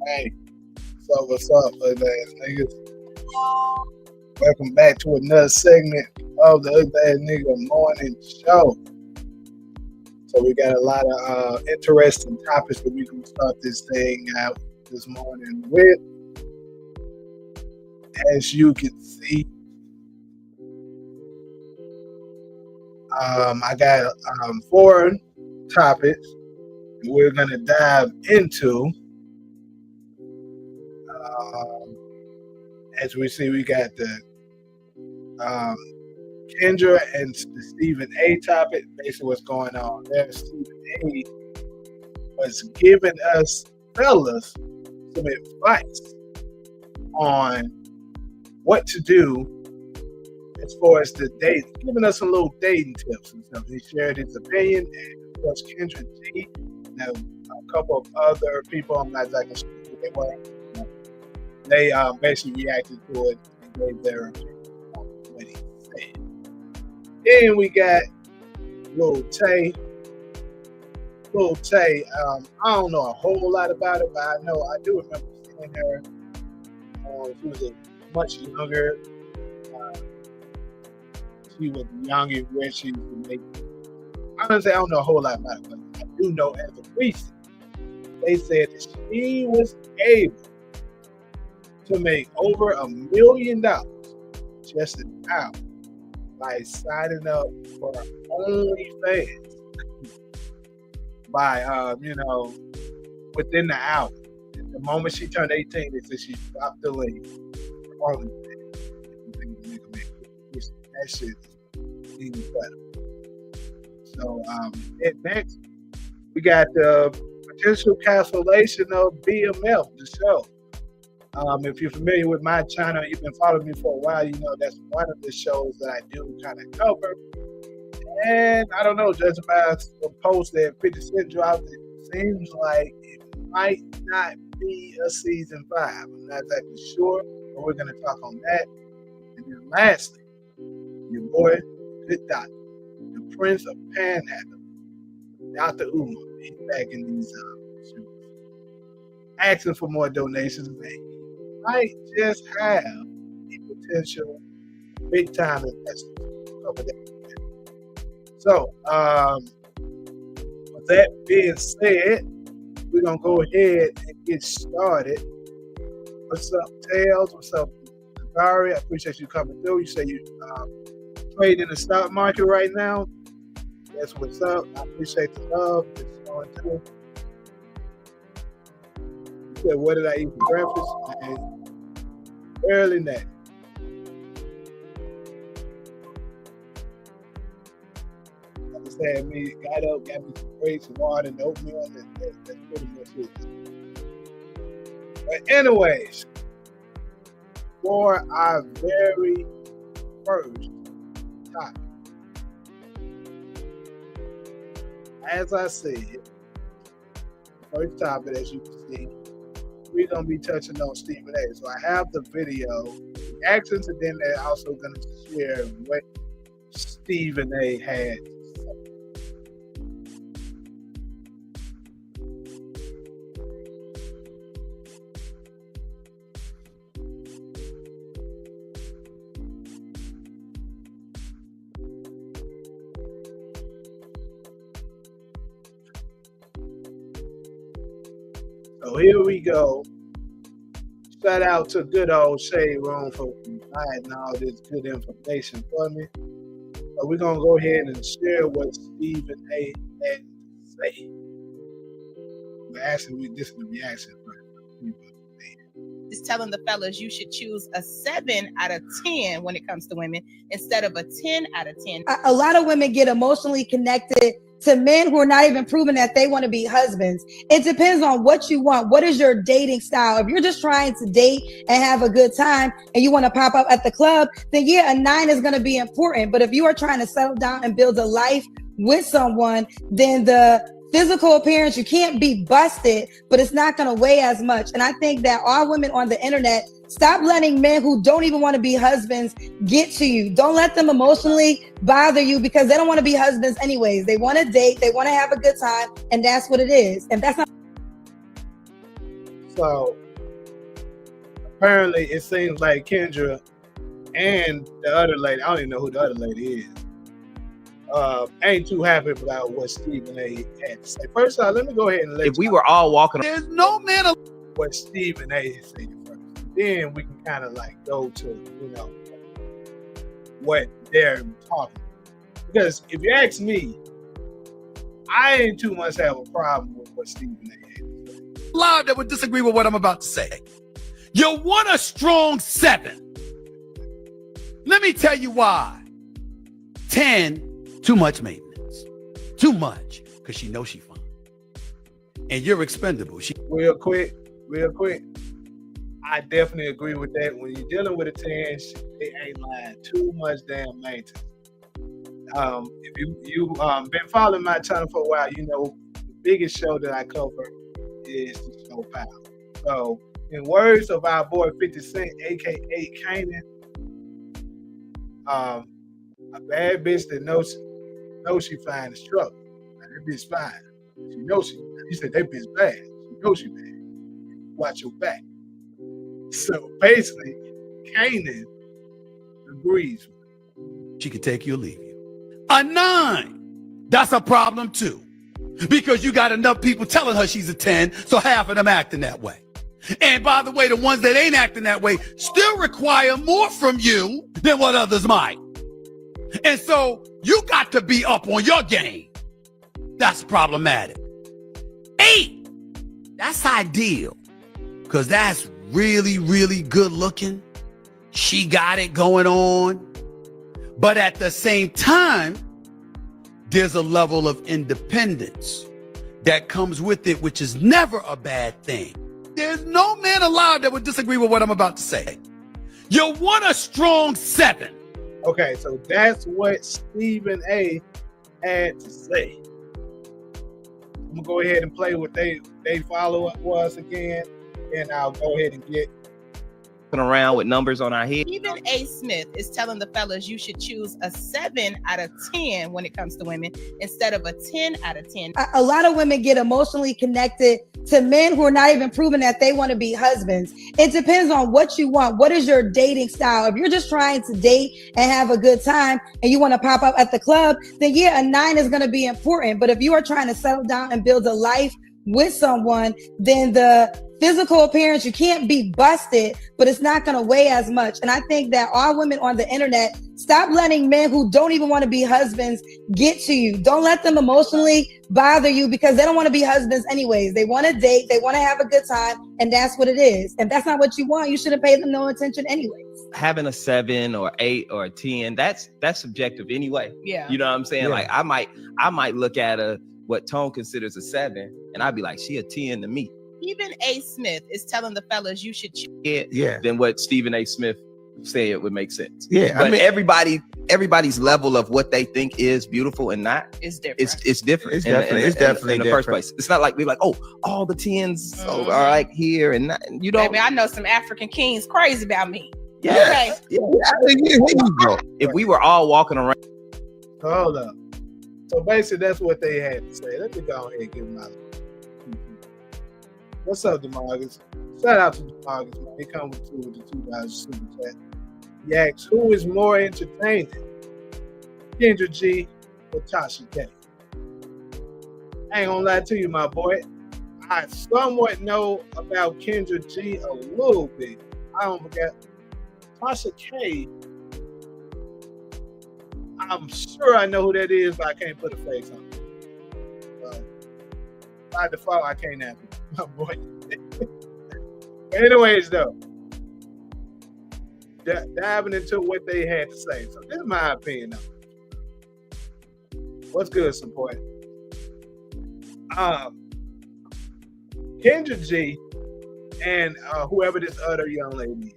Hey, what's up, ugly ass niggas? Welcome back to another segment of the Ugly Ass Nigga Morning Show. So we got a lot of interesting topics that we can start this thing out this morning with. As you can see, I got 4 topics we're gonna dive into. As we see, we got the Kendra and the Stephen A topic. Basically, what's going on there? Stephen A was giving us fellas some advice on what to do as far as the date, giving us some little dating tips and stuff. He shared his opinion, and of course, Kendra G, and a couple of other people. I'm not exactly sure who they were. They basically reacted to it and gave their opinion on what he said. Then we got Lil Tay. Lil Tay, I don't know a whole lot about it, but I do remember seeing her. She was much younger. She was younger when she was making. Honestly, I don't know a whole lot about it, but I do know as a recent, they said that she was able to make over $1 million just an hour by signing up for OnlyFans by within the hour. The moment she turned 18, they said she dropped the link for OnlyFans. That shit is incredible. So next we got the potential cancellation of BMF, the show. If you're familiar with my channel, you've been following me for a while, you know that's one of the shows that I do kind of cover. And I don't know, judging by the post that 50 Cent dropped, it seems like it might not be a season 5. I'm not exactly sure, but we're going to talk on that. And then lastly, your boy, Good Doctor, the Prince of Panhandle, Dr. Umar, he's back in these shows, asking for more donations. Might just have a potential big time investment over there. So, with that being said, we're gonna go ahead and get started. What's up, Tails? What's up, Gary? I appreciate you coming through. You say you trade in the stock market right now. That's what's up. I appreciate the love that's going through. You said, what did I eat for breakfast? And early night. I just had me, got up, got me some grapes, some water, and oatmeal. That's pretty much it. But anyways, for our very first topic, as I said, first topic, as you can see, we're going to be touching on Stephen A. So I have the video reactions, and then they're also going to share what Stephen A. had. So here we go. Shout out to good old Shade Room for providing all this good information for me. So we're going to go ahead and share what Stephen A. had to say. Actually, this is the reaction first. Just telling the fellas you should choose a 7 out of 10 when it comes to women instead of a 10 out of 10. A lot of women get emotionally connected to men who are not even proving that they want to be husbands. It depends on what you want. What is your dating style? If you're just trying to date and have a good time and you want to pop up at the club, then yeah, a 9 is going to be important. But if you are trying to settle down and build a life with someone, then the physical appearance, you can't be busted, but it's not going to weigh as much. And I think that all women on the internet, stop letting men who don't even want to be husbands get to you. Don't let them emotionally bother you because they don't want to be husbands anyways. They want to date, they want to have a good time, and that's what it is. And that's not. So apparently it seems like Kendra and the other lady, I don't even know who the other lady is, ain't too happy about what Stephen A had to say. First of all, let me go ahead and let If we were all walking, There's no man what Stephen A said first. Then we can kind of like go to, what they're talking about. Because if you ask me, I ain't too much have a problem with what Stephen A had to say. allowed that would disagree with what I'm about to say. You want a strong 7. Let me tell you why. 10, too much maintenance. Too much, because she knows she fine. And you're expendable. Real quick, I definitely agree with that. When you're dealing with a 10, they ain't lying. Too much damn maintenance. If you've been following my channel for a while, you know the biggest show that I cover is the show Power. So, in words of our boy 50 Cent, aka Kanan, a bad bitch that knows she fine is trouble. That bitch fine. She knows he said that bitch bad. She knows she bad. Watch your back. So basically, Kanan agrees with her. She can take you or leave you. A 9, that's a problem too. Because you got enough people telling her she's a 10, so half of them acting that way. And by the way, the ones that ain't acting that way still require more from you than what others might. And so you got to be up on your game. That's problematic. 8, that's ideal. Because that's really, really good looking. She got it going on. But at the same time, there's a level of independence that comes with it, which is never a bad thing. There's no man alive that would disagree with what I'm about to say. You want a strong 7. Okay, so that's what Stephen A had to say. I'm gonna go ahead and play what they follow-up was again, and I'll go ahead and get around with numbers on our head. Stephen A. Smith is telling the fellas you should choose a 7 out of 10 when it comes to women instead of a 10 out of 10. A lot of women get emotionally connected to men who are not even proving that they want to be husbands. It depends on what you want. What is your dating style? If you're just trying to date and have a good time and you want to pop up at the club, then yeah, a 9 is going to be important. But if you are trying to settle down and build a life with someone, then the physical appearance, you can't be busted, but it's not going to weigh as much. And I think that all women on the internet, stop letting men who don't even want to be husbands get to you. Don't let them emotionally bother you because they don't want to be husbands anyways. They want to date, they want to have a good time, and that's what it is. If that's not what you want, you shouldn't pay them no attention anyways. Having a 7 or 8 or a 10, that's subjective anyway. Yeah. You know what I'm saying? Yeah. Like I might look at what Tone considers a 7, and I'd be like, she a 10 to me. Stephen A. Smith is telling the fellas you should choose. Yeah. Then what Stephen A. Smith said would make sense. Yeah, But everybody's level of what they think is beautiful and not Is different. it's different. It's definitely in the first place. It's not like we're like, oh, all the 10s are like here and not, you don't. Baby, I know some African kings crazy about me. Yeah. If we were all walking around. Hold up. So basically, that's what they had to say. Let me go ahead and give them my. What's up, DeMarcus? Shout out to DeMarcus, man. He come with the $2 super chat. He asks, who is more entertaining? Kendra G or Tasha K? I ain't gonna lie to you, my boy. I somewhat know about Kendra G a little bit. I don't forget. Tasha K, I'm sure I know who that is, but I can't put a face on it. By default, I can't answer my boy. Anyways, though, diving into what they had to say. So this is my opinion. What's good, support? Kendra G and whoever this other young lady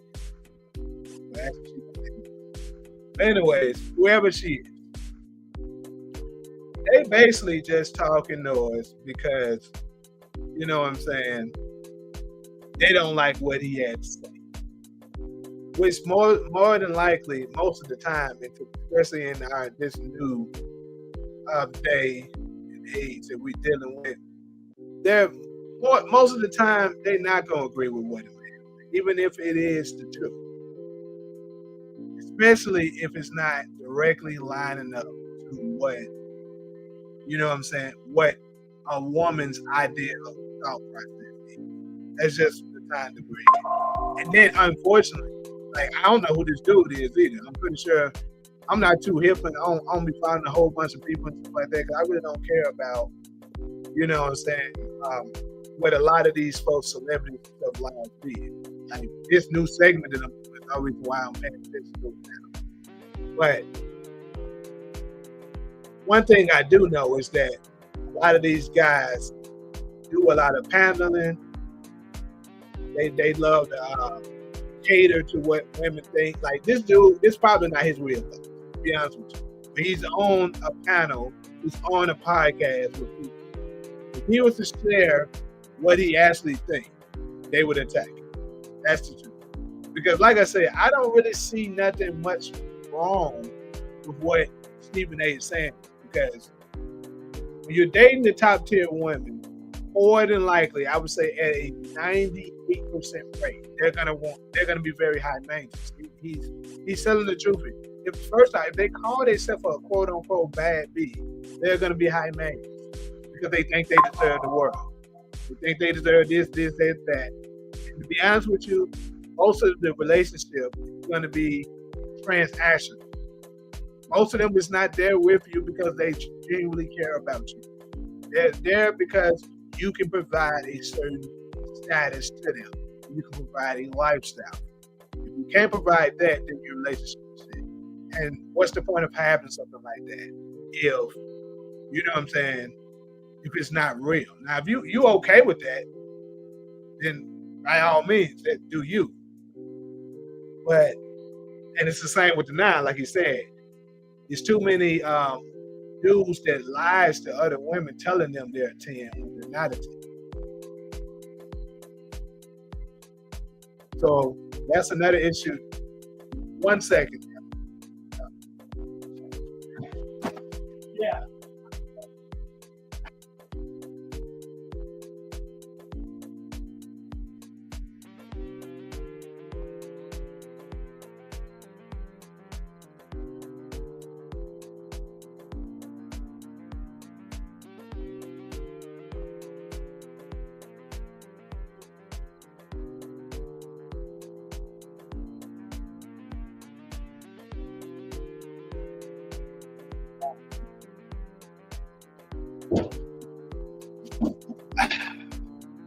is. Anyways, whoever she is, they basically just talking noise because, you know what I'm saying, they don't like what he had to say. Which more than likely, most of the time, especially in this new day and age that we're dealing with, they're most of the time, they're not going to agree with what it is, even if it is the truth. Especially if it's not directly lining up to what, you know what I'm saying, what a woman's ideal thought process is. That's just the time to bring it. And then, unfortunately, like, I don't know who this dude is either. I'm pretty sure I'm not too hip and I don't be finding a whole bunch of people and stuff like that, because I really don't care about, you know what I'm saying, what a lot of these folks, celebrities and stuff, lives be. Like, this new segment that I'm doing is no reason why I'm paying attention to it now. But one thing I do know is that a lot of these guys do a lot of paneling. They love to cater to what women think. Like, this dude, this probably not his real life, to be honest with you. But he's on a panel, he's on a podcast with people. If he was to share what he actually thinks, they would attack him. That's the truth. Because, like I said, I don't really see nothing much wrong with what Stephen A is saying. Because when you're dating the top tier women, more than likely, I would say at a 98% rate, they're gonna be very high maintenance. He's telling the truth. If they call themselves a quote unquote bad bee, they're gonna be high maintenance because they think they deserve the world. They think they deserve this, that. And to be honest with you, most of the relationship is gonna be transactional. Most of them is not there with you because they genuinely care about you. They're there because you can provide a certain status to them. You can provide a lifestyle. If you can't provide that, then your relationship is dead. And what's the point of having something like that if, you know what I'm saying, if it's not real? Now, if you okay with that, then by all means, do you. But, and it's the same with the 9, like you said. There's too many dudes that lies to other women telling them they're a 10 when they're not a 10. So that's another issue. 1 second. Yeah.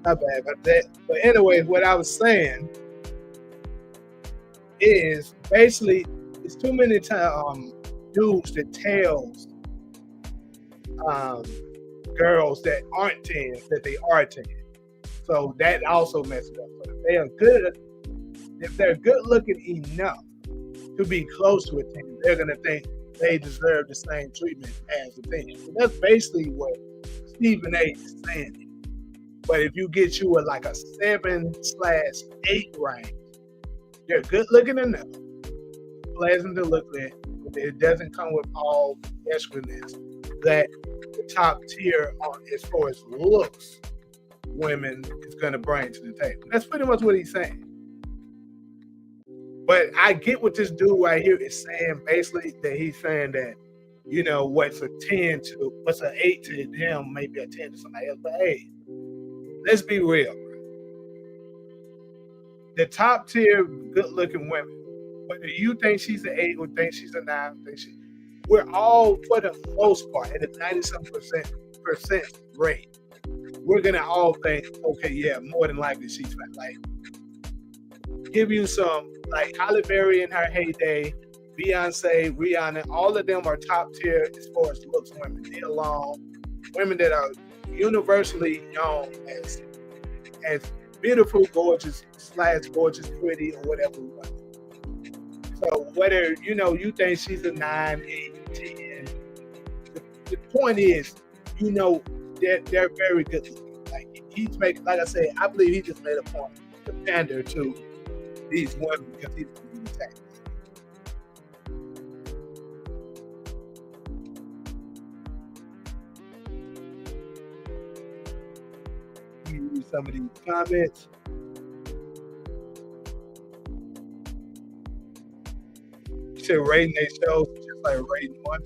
Not bad about that. But anyway, what I was saying is basically it's too many dudes that tells girls that aren't 10s that they are 10. So that also messes up. So if they're good looking enough to be close to a 10, they're gonna think they deserve the same treatment as a 10. So that's basically what Stephen A is saying. But if you get you a 7/8 range, they're good looking enough, pleasant to look at, but it doesn't come with all the extraness that the top tier as far as looks women is going to bring to the table. That's pretty much what he's saying. But I get what this dude right here is saying, basically, that he's saying that, you know, what's an 8 to them, maybe a 10 to somebody else. But hey, let's be real. The top tier, good looking women, whether you think she's an 8 or think she's a 9, we're all, for the most part, at a 90-some% rate, we're going to all think, okay, yeah, more than likely she's fat. Like, give you some, like Halle Berry in her heyday, Beyonce, Rihanna, all of them are top tier as far as looks women. Nia Long, women that are universally known as beautiful, gorgeous, pretty, or whatever we want. So whether, you know, you think she's a 9, 8, 10, the point is, you know, they're very good looking. Like I said, I believe he just made a point to pander to these women because he's being attacked. some of these comments. You said rating their shows just like rating one.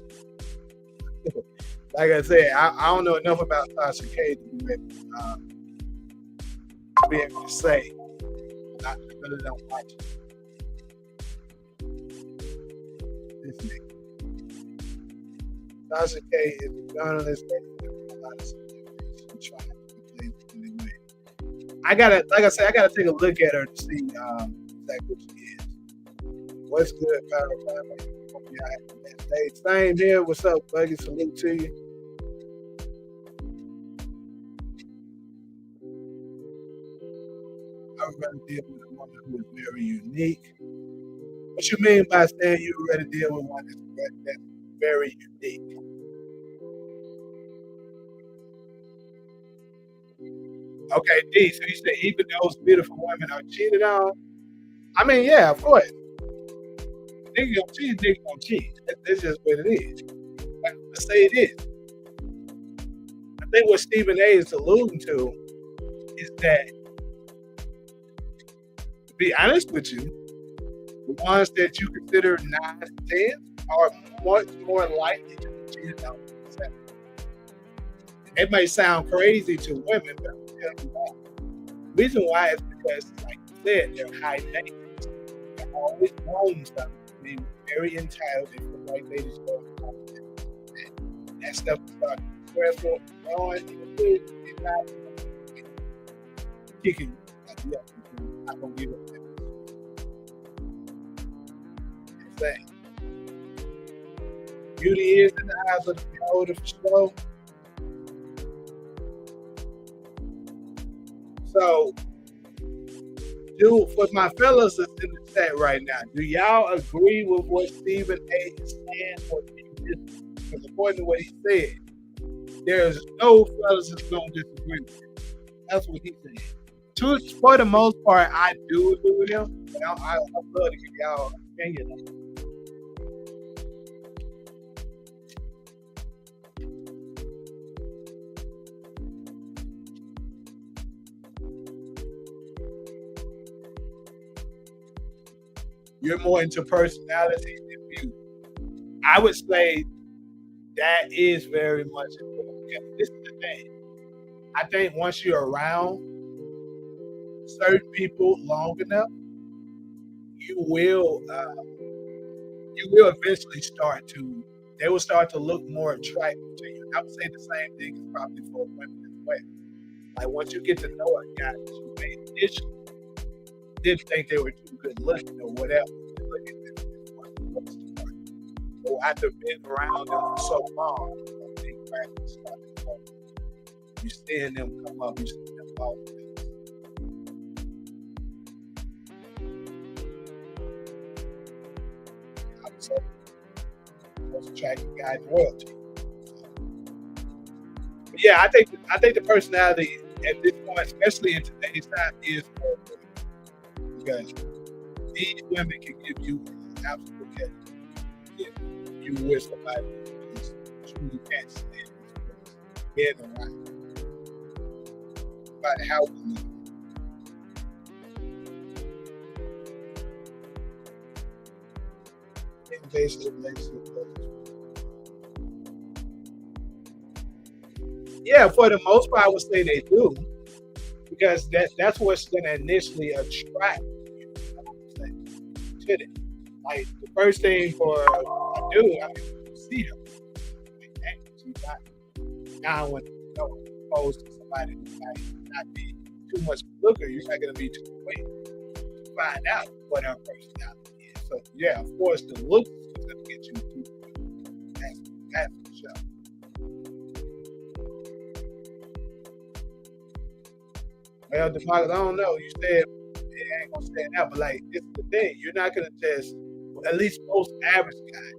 Like I said, I don't know enough about Sasha K to be able to say. I really don't watch it. This nigga. Sasha K is a journalist that a lot of stuff. She's trying to play anyway. I gotta take a look at her to see exactly what she is. What's good, Power Family? Hope y'all have a best day. Same here. What's up, Buggy? Salute to you. I would rather deal with a woman who is very unique. What you mean by saying you would rather deal with one that's very unique? Okay, D, so you say even those beautiful women are cheated on? I mean, yeah, of course. Nigga gonna cheat. That's just what it is. Let's say it is. I think what Stephen A is alluding to is that, to be honest with you, the ones that you consider 9 and 10 are much more likely to be cheated on. It may sound crazy to women, but I'm telling you why. The reason why is because, like you said, they're high maintenance. They're always wanting something. They're very entitled. They feel like they deserve something. That stuff is starting to be stressful. It's not kicking. Like, yeah, I'm not going to give up that. Thing. Beauty is in the eyes of the beholder for sure. So, for my fellas that's in the chat right now, do y'all agree with what Stephen A is saying, or do you disagree? Because according to what he said, there's no fellas that's going to disagree with him. That's what he said. For the most part, I do agree with him, but I'd love to get y'all opinion on it. You're more into personality than beauty. I would say that is very much important. This is the thing. I think once you're around certain people long enough, you will eventually they will start to look more attractive to you. I would say the same thing is probably for women as well. Like once you get to know a guy that you may initially didn't think they were too good looking or whatever, you look at them so after being around them for so long, you seeing them come up, you see them all. Most attractive guy in the world to you. But yeah, I think the personality at this point, especially in today's time, is more important because these women can give you absolute care if you with somebody who truly can't stand this around. About how we live. Yeah, for the most part, I would say they do, because that's what's going to initially attract you to them. Like the first thing for a dude, I mean, you see him, she's not down when opposed to somebody who might not be too much looker. You're not going to be too quick to find out what her personality is. So yeah, of course, the looks is going to get you too quick. That's for sure. Well, DeMarcus, I don't know. You said it ain't gonna stand out, but like this is the thing. You're not gonna just, at least most average guys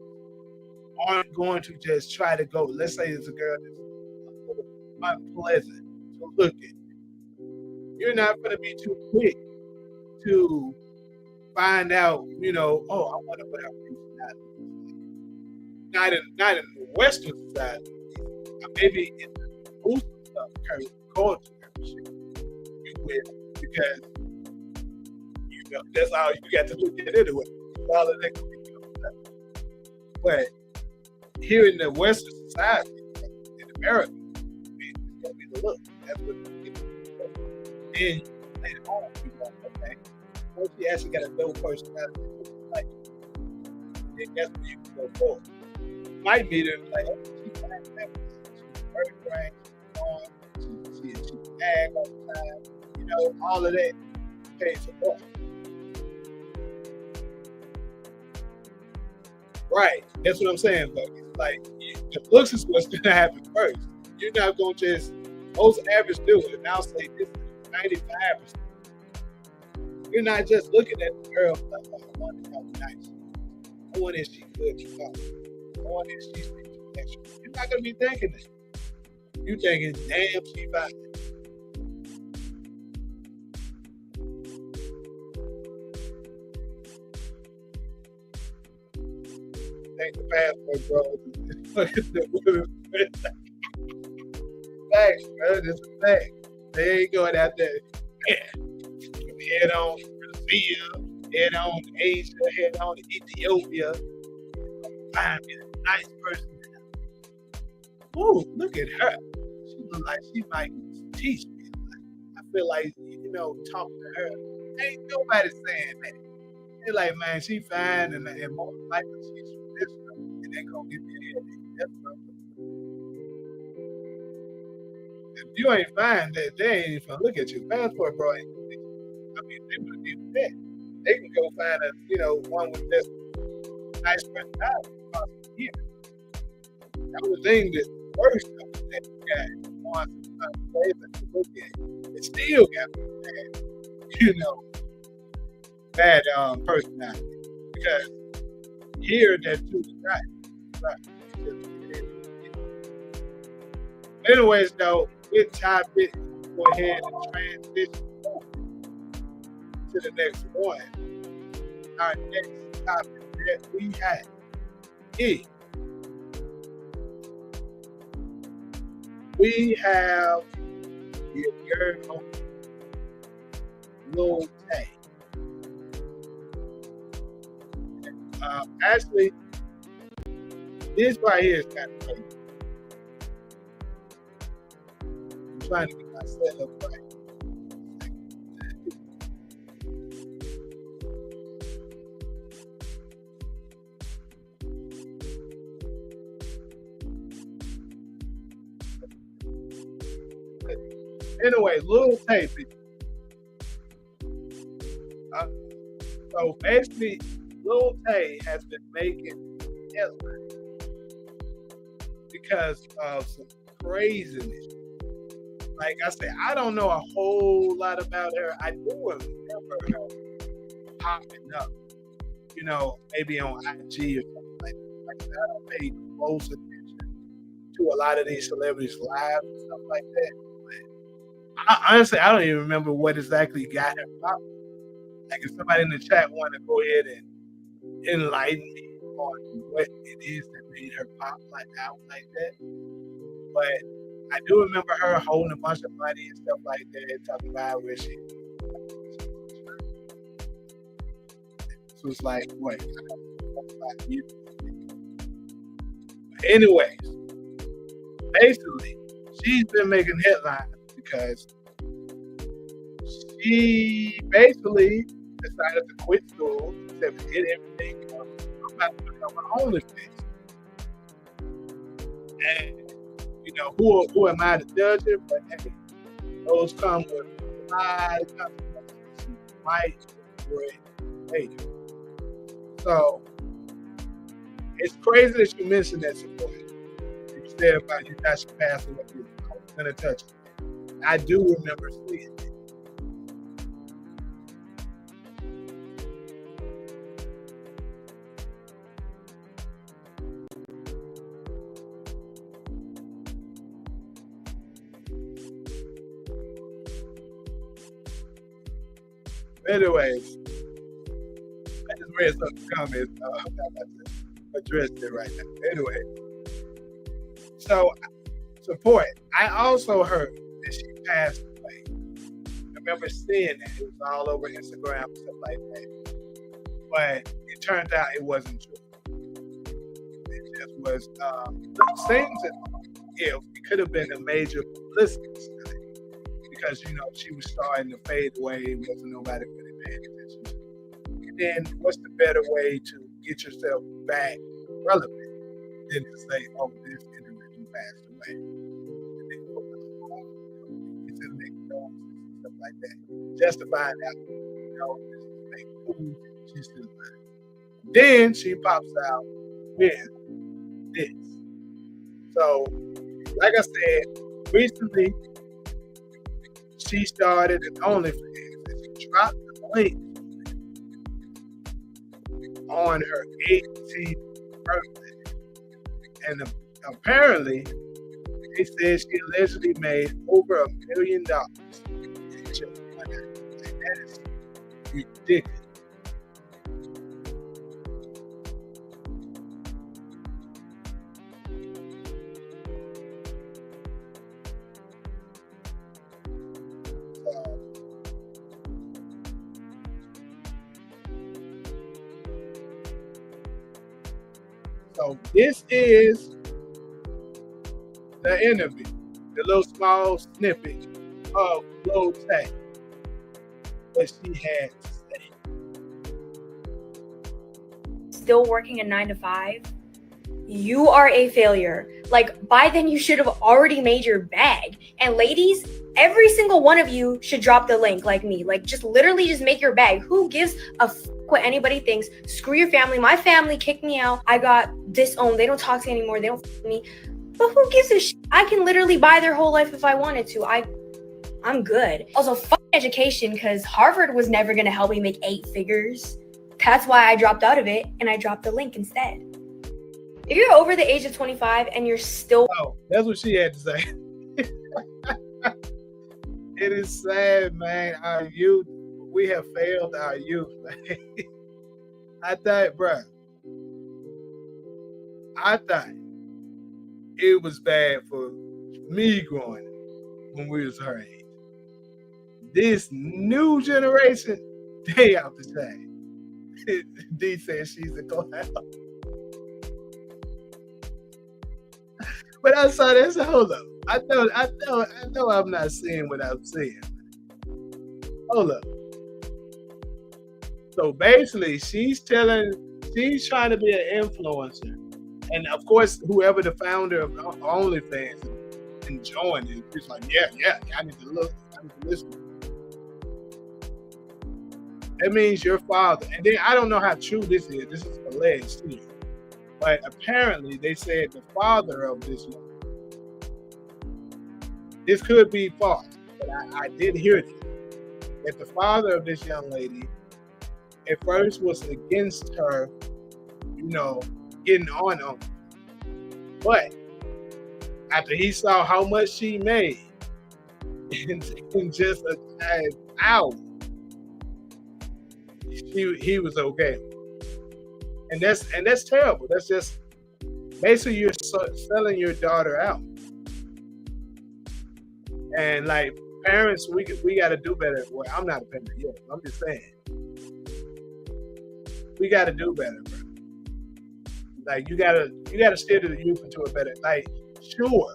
aren't going to just try to go. Let's say it's a girl that's unpleasant to look at. You're not gonna be too quick to find out, oh, I wonder what her personality is. Not in the Western society, maybe in the Muslim stuff, culture and shit. with because that's all you got to look at anyway. All of that can be done. But here in the Western society, in America, it's gonna be the look. That's what people do. Then later on, you go, okay, once you actually got a dope personality, like, then guess where you can go forward. Might be there, like, oh, she's fine, she's very frank, she's ag all the time, all of that pays for more. Right, that's what I'm saying, but it's like the looks is what's gonna happen first. You're not gonna just most average do it, and I'll say this is 95%. You're not just looking at the girl like, oh, I wonder how nice. I wonder if she's good to talk. I wonder if she's extra. You're not gonna be thinking this. You're thinking, damn, she fine. Thank the passport, bro. Facts, bro. That's a fact. They ain't going out there. Head on Brazil, head on Asia, head on Ethiopia. Find me a nice person. Ooh, look at her. She look like she might teach me. I feel like, talking to her. Ain't nobody saying that. They're like, man, she fine and most likely she's from this one, and they gonna give me a headache. That's what I'm saying. If you ain't fine, they ain't even gonna look at you. Passport, bro, ain't gonna look at you. I mean, they would be that. They can go find one with just nice personality across the year. That was the thing that first that guy wants to to look at. It still got bad personality. Because here that too is right. Anyways, though, good topic. Go ahead and transition to the next one. Our next topic that we have is we have the girl Lil Tay. Actually, this right here is kind of crazy. I'm trying to get my setup right. Anyway, Lil Tay. So basically, Lil Tay has been making headlines because of some craziness. Like I said, I don't know a whole lot about her. I do remember her popping up, maybe on IG or something like that. Like I said, I don't pay close attention to a lot of these celebrities' lives and stuff like that. Honestly, I don't even remember what exactly got her popping. Like if somebody in the chat want to go ahead and enlighten me on what it is that made her pop like out like that. But I do remember her holding a bunch of money and stuff like that, talking about where she. This was like what? 5 years ago. Anyways, basically, she's been making headlines because she basically decided to quit school, said forget everything. I'm about to become my own business. And who am I to judge it? But hey, those come with a lot of consequences. You might regret later. So it's crazy that you mentioned that support. You said about you not surpassing what you I was gonna touch it. I do remember seeing it. Anyways, I just read some comments. I'm not about to address it right now. Anyway, so support. I also heard that she passed away. Now, remember seeing that. It was all over Instagram and stuff like that. But it turned out it wasn't true. It just was things that, yeah, it could have been a major publicity study because, you know, she was starting to fade away. Wasn't nobody really paying attention. And then what's the better way to get yourself back relevant than to say, oh, this individual passed away? And then it's in the news and stuff like that. Justifying that, you know, this is fake news. She's still alive. Then she pops out with this. So, like I said, recently she started an OnlyFans and she dropped the link on her 18th birthday. And apparently, they said she allegedly made over $1 million. And that is ridiculous. So this is the interview, the little small snippet of Low Tech, what she had to say. Still working a 9 to 5, you are a failure. Like, by then you should have already made your bag. And ladies, every single one of you should drop the link like me. Like, just literally just make your bag. Who gives a f what anybody thinks? Screw your family. My family kicked me out. I got disowned. They don't talk to me anymore. They don't f me. But who gives a sh? I can literally buy their whole life if I wanted to. I'm good. Also, fuck education, because Harvard was never going to help me make 8 figures. That's why I dropped out of it, and I dropped the link instead. If you're over the age of 25 and you're still... Oh, that's what she had to say. It is sad, man. Our youth, we have failed our youth, man. I thought it was bad for me growing up when we was her age. This new generation, they out the chain. D says she's a clown. But I saw that, so hold up. I know I'm not seeing what I'm seeing. Hold up. So basically, she's trying to be an influencer. And of course, whoever the founder of OnlyFans is enjoying it, it's like, yeah, I need to look, I need to listen. That means your father, and then I don't know how true this is. This is alleged too. But apparently, they said the father of this young lady, this could be false, but I did hear this, that the father of this young lady at first was against her, you know, getting on them. But after he saw how much she made in just an hour, he was okay. And that's terrible. That's just basically you're selling your daughter out. And like parents, we got to do better. Well, I'm not a parent yet. I'm just saying we got to do better, bro. Like you gotta steer the youth into a better. Like sure,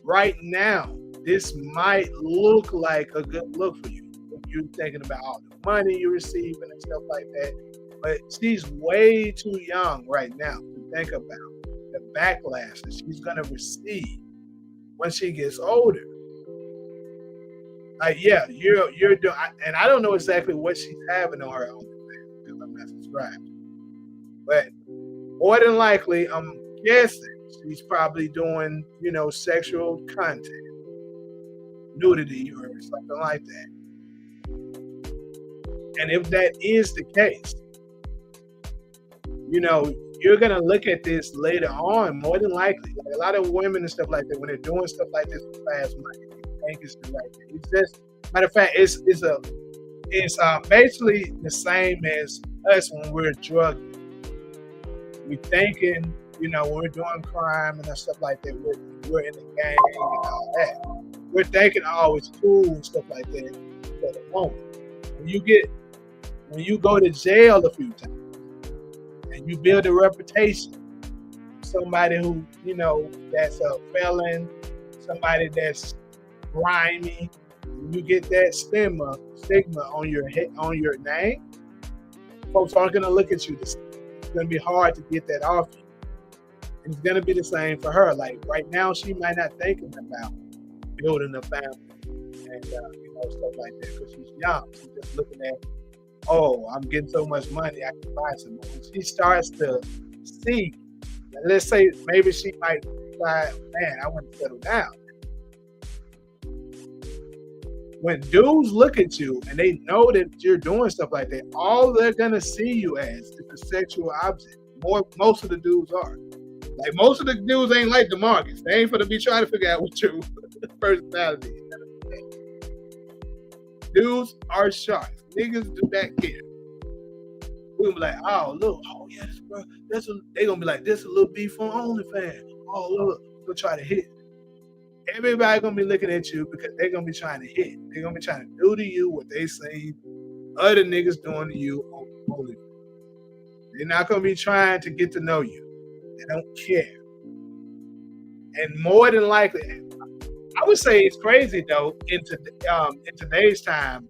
right now this might look like a good look for you if you're thinking about all the money you're receiving and stuff like that. But she's way too young right now to think about the backlash that she's gonna receive when she gets older. Like, yeah, you're doing, and I don't know exactly what she's having on her OnlyFans because I'm not subscribed. But more than likely, I'm guessing she's probably doing, you know, sexual content, nudity or something like that. And if that is the case, you know, you're gonna look at this later on, more than likely. Like a lot of women and stuff like that, when they're doing stuff like this with fast money, they think it's the right thing. It's just, matter of fact, it's basically the same as us when we're drug. We thinking, you know, when we're doing crime and stuff like that, we're in the gang and all that. We're thinking, oh, it's cool and stuff like that. for the moment. When you go to jail a few times and you build a reputation, somebody who, that's a felon, somebody that's grimy, you get that stigma on your name, folks aren't gonna look at you the same. It's gonna be hard to get that off you. And it's gonna be the same for her. Like right now, she might not thinking about building a family and stuff like that because she's young. She's just looking at, oh, I'm getting so much money, I can buy some. When she starts to see, and let's say maybe she might decide, man, I want to settle down. When dudes look at you and they know that you're doing stuff like that, all they're gonna see you as is a sexual object. Most of the dudes are. Like most of the dudes ain't like DeMarcus. They ain't gonna be trying to figure out what your personality is. Dudes are sharks. Niggas do that care. We're gonna be like, oh look, oh yeah, this bro, they gonna be like, this a little beef on OnlyFans. Oh look, we'll try to hit. Everybody gonna be looking at you because they're gonna be trying to hit. They're gonna be trying to do to you what they seen other niggas doing to you on OnlyFans. They're not gonna be trying to get to know you. They don't care. And more than likely, I would say it's crazy though, in today's time,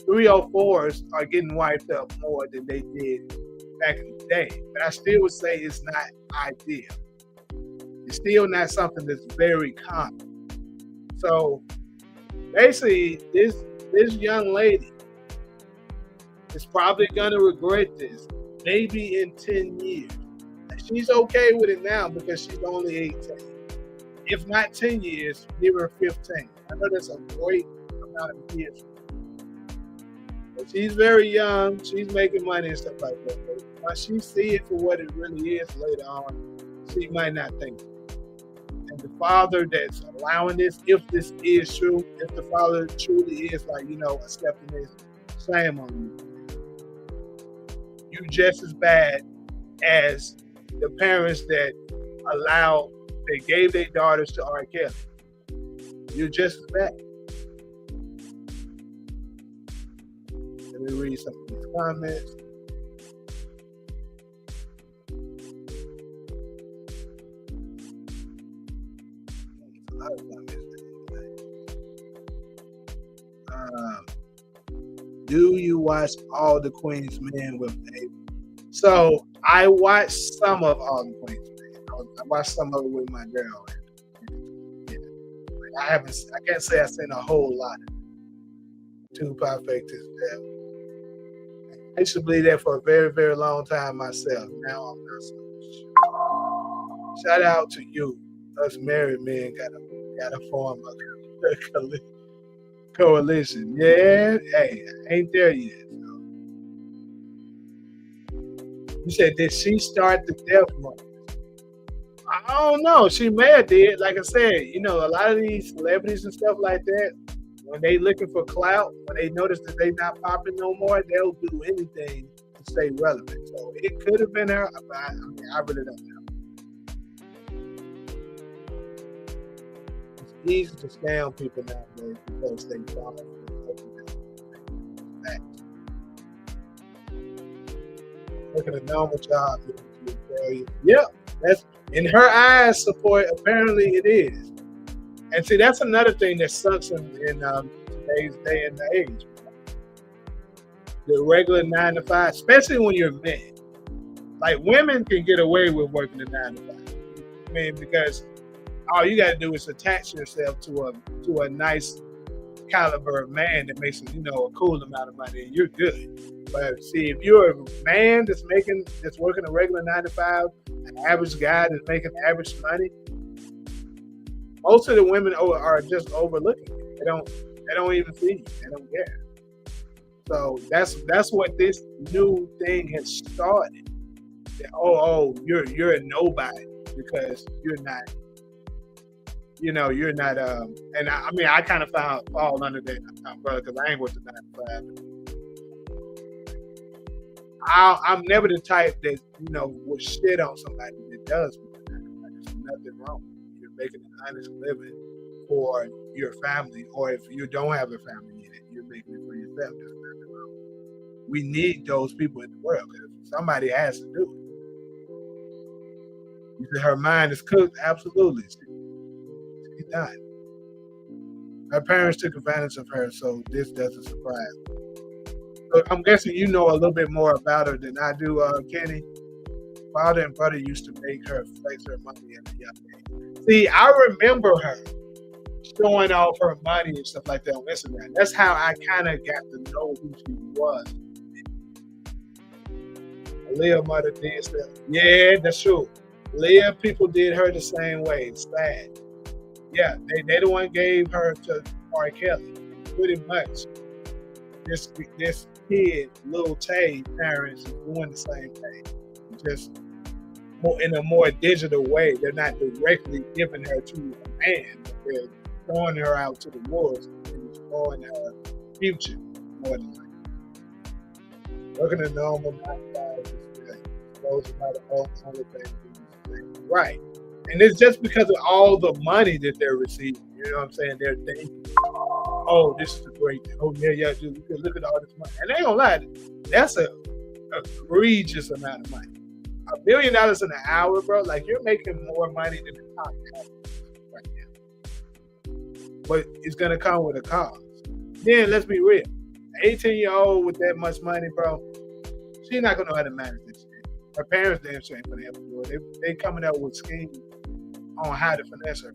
304s are getting wiped up more than they did back in the day. But I still would say it's not ideal. It's still not something that's very common. So basically, this young lady is probably gonna regret this maybe in 10 years. And she's okay with it now because she's only 18. If not 10 years, give her 15. I know that's a great amount of years. But she's very young. She's making money and stuff like that. But once she sees it for what it really is later on, she might not think it. And the father that's allowing this, if this is true, if the father truly is like, accepting this, shame on you. You just as bad as the parents that they gave their daughters to R. Kelly. You're just as bad. Let me read some of these comments. Do you watch All the Queen's Men with David? So I watched some of All the Queen's Men. I watched some of it with my girl. Yeah. I can't say I've seen a whole lot of it. Tupac faked his death. I used to believe that for a very, very long time myself. Now I'm not so sure. Shout out to you. Us married men gotta form a coalition. Yeah, hey, ain't there yet. So. You said, did she start the death march? I don't know. She may have did. Like I said, a lot of these celebrities and stuff like that, when they looking for clout, when they notice that they not popping no more, they'll do anything to stay relevant. So it could have been her, but I really don't know. It's easy to scam people nowadays because they follow that. Look at a normal job. Yep, that's in her eyes. Support apparently it is. And see, that's another thing that sucks in today's day and age. The regular 9 to 5, especially when you're men. Like women can get away with working a 9 to 5. I mean, because all you got to do is attach yourself to a nice caliber of man that makes a cool amount of money, and you're good. But see, if you're a man that's working a regular 9 to 5, an average guy that's making average money, most of the women are just overlooking it. They don't even see you. They don't care. So that's what this new thing has started. That, you're a nobody because you're not. You're not. And I kind of fall under that umbrella because I ain't with the 9 to 5. I'm never the type that will shit on somebody that does. There's nothing wrong. You're making an honest living for your family, or if you don't have a family in it, you're making it for yourself. We need those people in the world because somebody has to do it. You said her mind is cooked? Absolutely. She's done. Her parents took advantage of her, so this doesn't surprise me. So I'm guessing you know a little bit more about her than I do, Kenny. Father and brother used to make her flex her money at a young age. See, I remember her showing off her money and stuff like that on Instagram. That's how I kind of got to know who she was. Leah mother did stuff. Yeah, that's true. Leah people did her the same way. It's sad. Yeah, they the one gave her to R. Kelly. Pretty much. This kid, Lil Tay, parents is doing the same thing. Just more in a more digital way. They're not directly giving her to a man, but they're throwing her out to the wolves and destroying her future more than likely. Working a normal 9-to-5 is exposed by the whole other thing. Right. And it's just because of all the money that they're receiving. You know what I'm saying? They're thinking, oh, this is a great thing. Oh, yeah, dude, look at all this money. And they ain't gonna lie, that's a egregious amount of money. $1 million an hour, bro, like you're making more money than the top right now. But it's gonna come with a cost. Then let's be real. An 18-year-old with that much money, bro, she's not gonna know how to manage this shit. Her parents damn sure ain't gonna have to do it. They coming up with schemes on how to finesse her.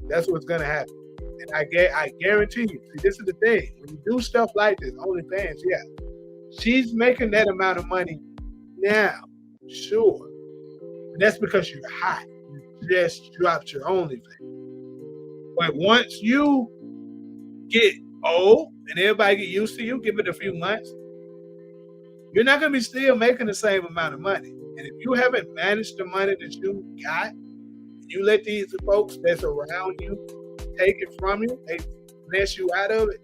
That's what's gonna happen. And I guarantee you, see, this is the thing. When you do stuff like this, OnlyFans, yeah, she's making that amount of money now, sure. But that's because you're hot. You just dropped your OnlyFans. But once you get old and everybody get used to you, give it a few months, you're not gonna be still making the same amount of money. And if you haven't managed the money that you got, you let these folks that's around you take it from you, they finesse you out of it.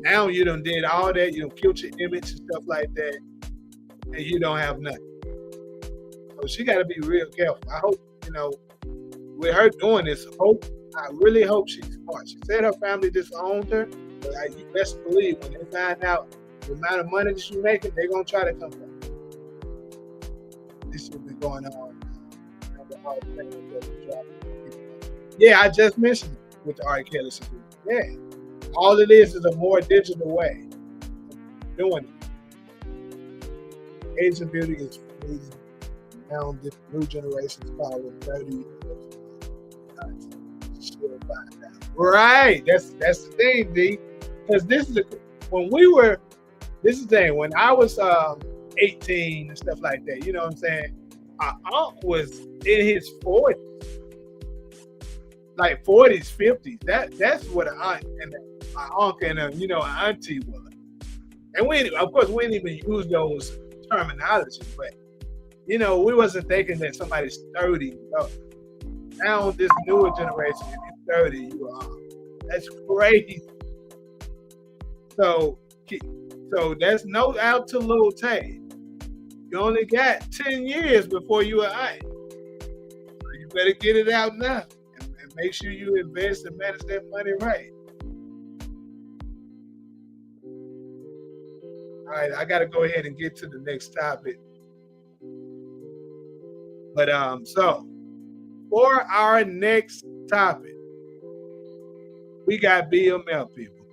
Now you done did all that, you done killed your image and stuff like that, and you don't have nothing. So she got to be real careful. I hope, with her doing this, I really hope she's smart. She said her family disowned her, but you best believe when they find out the amount of money that she's making, they're going to try to come back. This should be going on. Yeah, I just mentioned it with the R. Kelly situation. Yeah. All it is a more digital way of doing it. Asian beauty is freezing. Now this new generation's calling 30 Right. That's the thing, D. Because this is the thing. When I was 18 and stuff like that, you know what I'm saying? My uncle was in his 40s. Like 40s, 50s. That's what an aunt and my uncle and an auntie was. And we didn't even use those terminology, but we wasn't thinking that somebody's 30. No. Now this newer generation, if you're 30, you are. That's crazy. So that's no out to Lil Tay. You only got 10 years before you are aunt. So you better get it out now. Make sure you invest and manage that money right. All right, I got to go ahead and get to the next topic. But so for our next topic, we got BML people.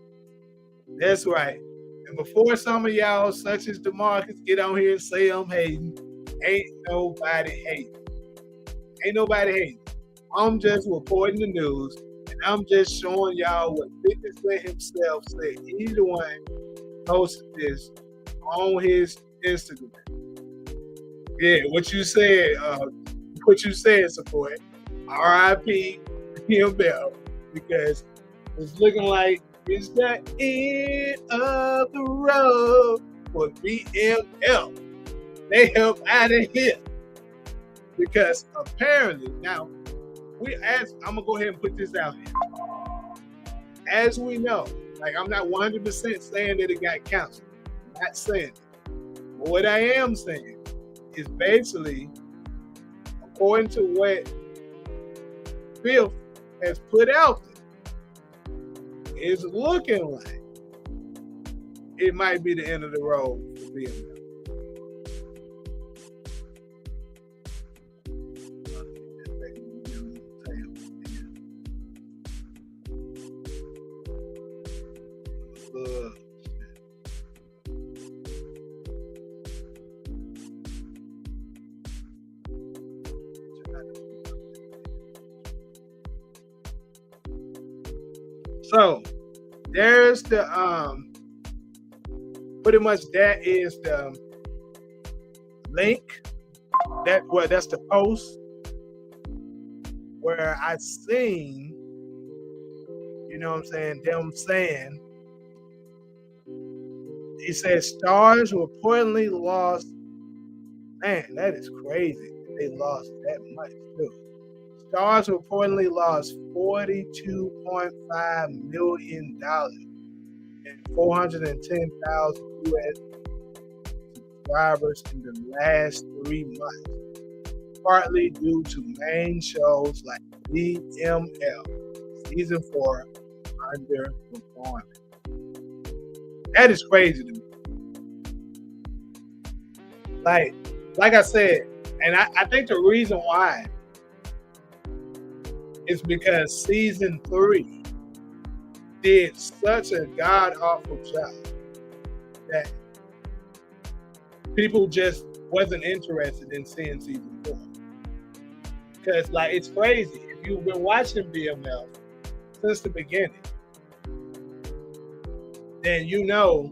That's right. And before some of y'all, such as DeMarcus, get on here and say I'm hating, ain't nobody hating. Ain't nobody hating. I'm just reporting the news, and I'm just showing y'all what 50 Cent himself said. He's the one posted this on his Instagram. Yeah, what you said, support. R.I.P. BML, because it's looking like it's the end of the road for BML. They help out of here. Because apparently, now, I'm gonna go ahead and put this out here. As we know, like I'm not 100% saying that it got canceled. I'm not saying it. But what I am saying is basically, according to what Filth has put out there, it's looking like it might be the end of the road for BMF. So there's the pretty much that is the link. That's the post where I seen, you know what I'm saying, them saying, he said stars reportedly lost. Man, that is crazy. They lost that much too. Stars reportedly lost $42.5 million and 410,000 U.S. subscribers in the last 3 months, partly due to main shows like BMF Season 4 underperforming. That is crazy to me. Like I said, and I think the reason why is because Season 3 did such a god-awful job that people just wasn't interested in seeing Season 4. Because, like, it's crazy. If you've been watching BMF since the beginning, then you know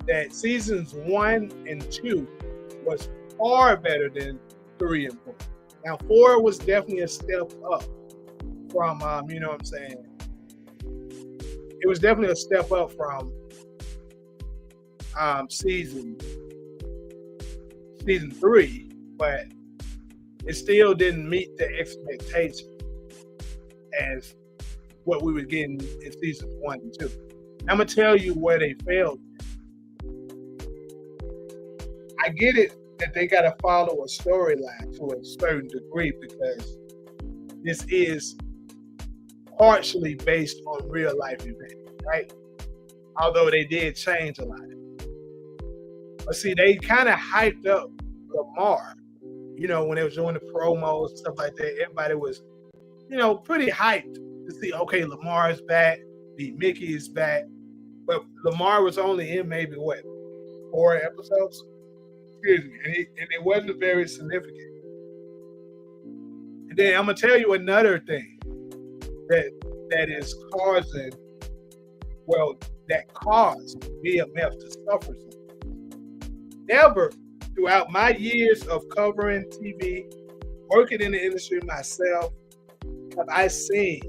that Seasons 1 and 2 was far better than 3 and 4. Now, 4 was definitely a step up from, you know what I'm saying? It was definitely a step up from season 3, but it still didn't meet the expectation as what we were getting in seasons 1 and 2. I'm gonna tell you where they failed. I get it that they gotta follow a storyline to a certain degree because this is partially based on real life events, right? Although they did change a lot. But see, they kind of hyped up Lamar, you know, when they was doing the promos and stuff like that. Everybody was, you know, pretty hyped to see, okay, Lamar is back, the Mickey is back. But Lamar was only in maybe, 4 episodes? Excuse me. And it wasn't very significant. And then I'm going to tell you another thing that is causing, that caused BMF to suffer something. Never throughout my years of covering TV, working in the industry myself, have I seen,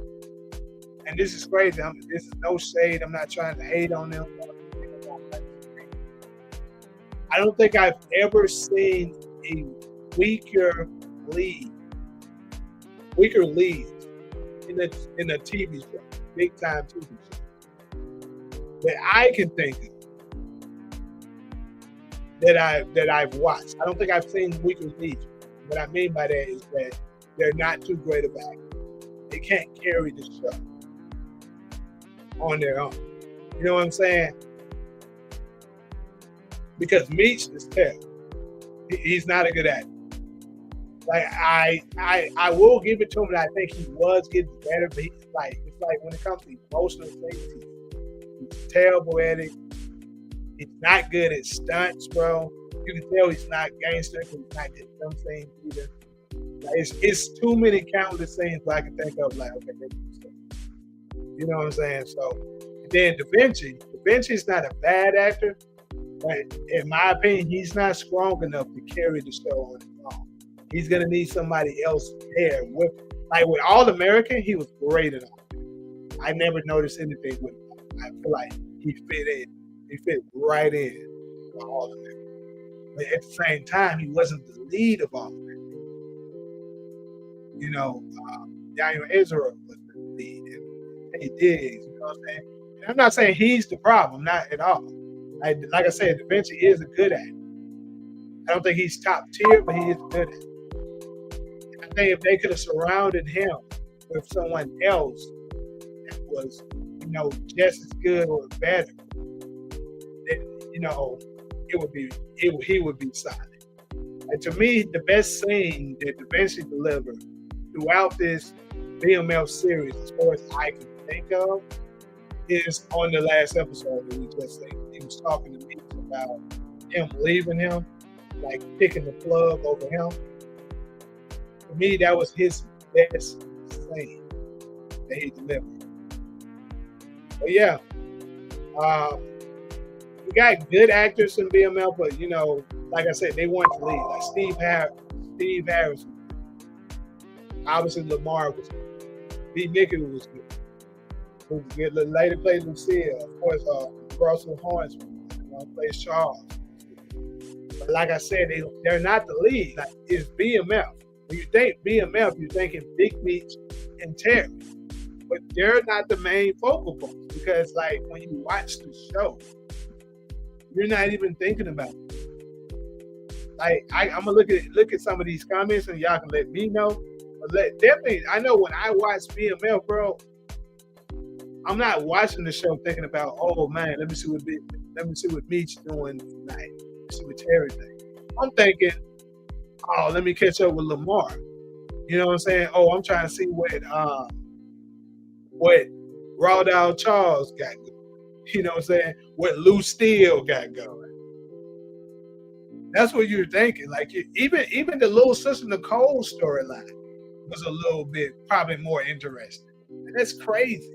and this is crazy, this is no shade, I'm not trying to hate on them. I don't think I've ever seen a weaker lead in a TV show, big time TV show, that I can think of that I've watched. I don't think I've seen weaker leads. What I mean by that is that they're not too great of actors. They can't carry the show on their own. You know what I'm saying? Because Meech is terrible. He's not a good actor. Like I will give it to him that I think he was getting better, but it's like when it comes to emotional things, he's terrible at it. He's not good at stunts, bro. You can tell he's not gangster because he's not getting some scenes either. Like it's too many countless scenes that I can think of. Like, okay, you know what I'm saying? So, and then Da Vinci's not a bad actor, but in my opinion, he's not strong enough to carry the show on his own. He's gonna need somebody else there with All American. He was great at all. I never noticed anything with him. I feel like he fit in. He fit right in with All American. But at the same time, he wasn't the lead of All American. You know, Daniel Ezra was the lead, and he did. You know what I'm saying? And I'm not saying he's the problem, not at all. Like I said, Da Vinci is a good actor. I don't think he's top tier, but he is good at it. I think if they could have surrounded him with someone else that was, just as good or better, then, he would be silent. And to me, the best scene that Da Vinci delivered throughout this BMF series, as far as I can think of, is on the last episode that we just seen. He was talking to me about him leaving him, like picking the plug over him. For me, that was his best scene that he delivered. But yeah, we got good actors in BMF, but like I said, they weren't the lead. Like Steve Harris, obviously Lamar was good. B. Nicky was good. The lady plays Lucille. Of course, Russell Horns plays Charles. But like I said, they're not the lead. Like, it's BMF. When you think BMF, you're thinking Big Meech and Terry. But they're not the main focal points, because like when you watch the show, you're not even thinking about it. Like I'm gonna look at some of these comments and y'all can let me know. But definitely, I know when I watch BMF, bro, I'm not watching the show thinking about, oh man, let me see what Meech doing tonight. Let me see what Terry doing. I'm thinking, oh, let me catch up with Lamar. You know what I'm saying? Oh, I'm trying to see what Raw Dog Charles got going. You know what I'm saying? What Lou Steele got going. That's what you're thinking. Like, even the little sister Nicole storyline was a little bit probably more interesting. And that's crazy.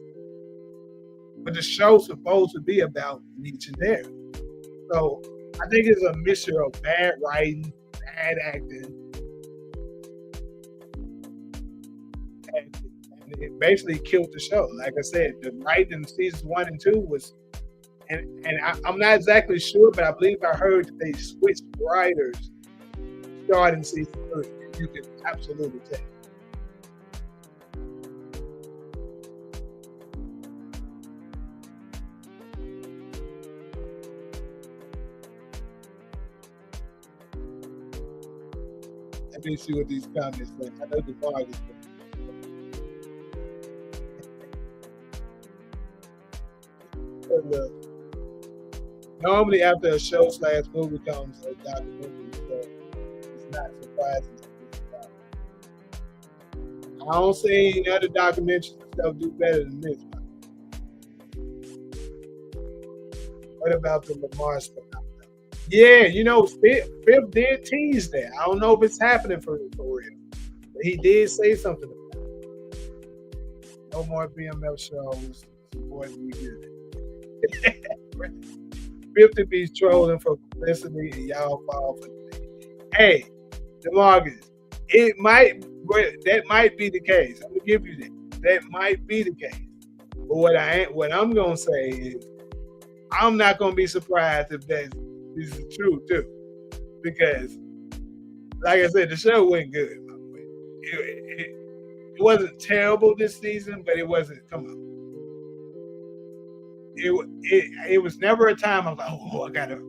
But the show's supposed to be about Meech and Terry. So I think it's a mixture of bad writing, bad acting, and it basically killed the show. Like I said, the writing in seasons 1 and 2 was, and I'm not exactly sure, but I believe I heard that they switched writers starting season 3. You can absolutely tell. Let me see what these comments say. I know the bar is normally after a show / movie comes a documentary, so it's not surprising. I don't see any other documentaries and stuff do better than this. What about the Lamar stuff? Yeah, Fifth did tease that. I don't know if it's happening for real. But he did say something about it. No more BMF shows. Supporting me good. 50 be trolling for publicity and y'all fall for it. Hey, DeMarcus, that might be the case. I'm gonna give you that. That might be the case. But what I'm gonna say is, I'm not gonna be surprised if this is true too, because, like I said, the show wasn't good. It wasn't terrible this season, but it wasn't. Come on. It was never a time I was like, oh, I gotta,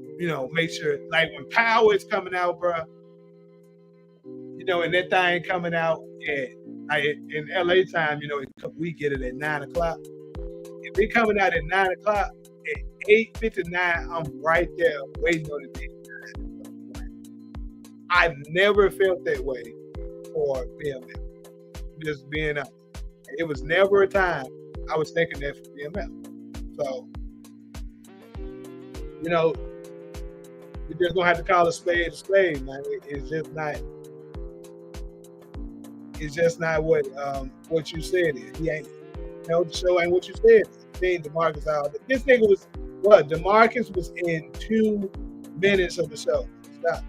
make sure. Like when Power is coming out, bro, and that thing coming out in LA time, we get it at 9:00. If it coming out at 9:00, at 8:59, I'm right there waiting on the day. I've never felt that way for BMF. Just being honest, it was never a time I was thinking that for BMF. So, you're just gonna have to call a spade, man. It's just not what you said is. He ain't, the show ain't what you said. Seeing DeMarcus out. This nigga was what? DeMarcus was in 2 minutes of the show. Stop.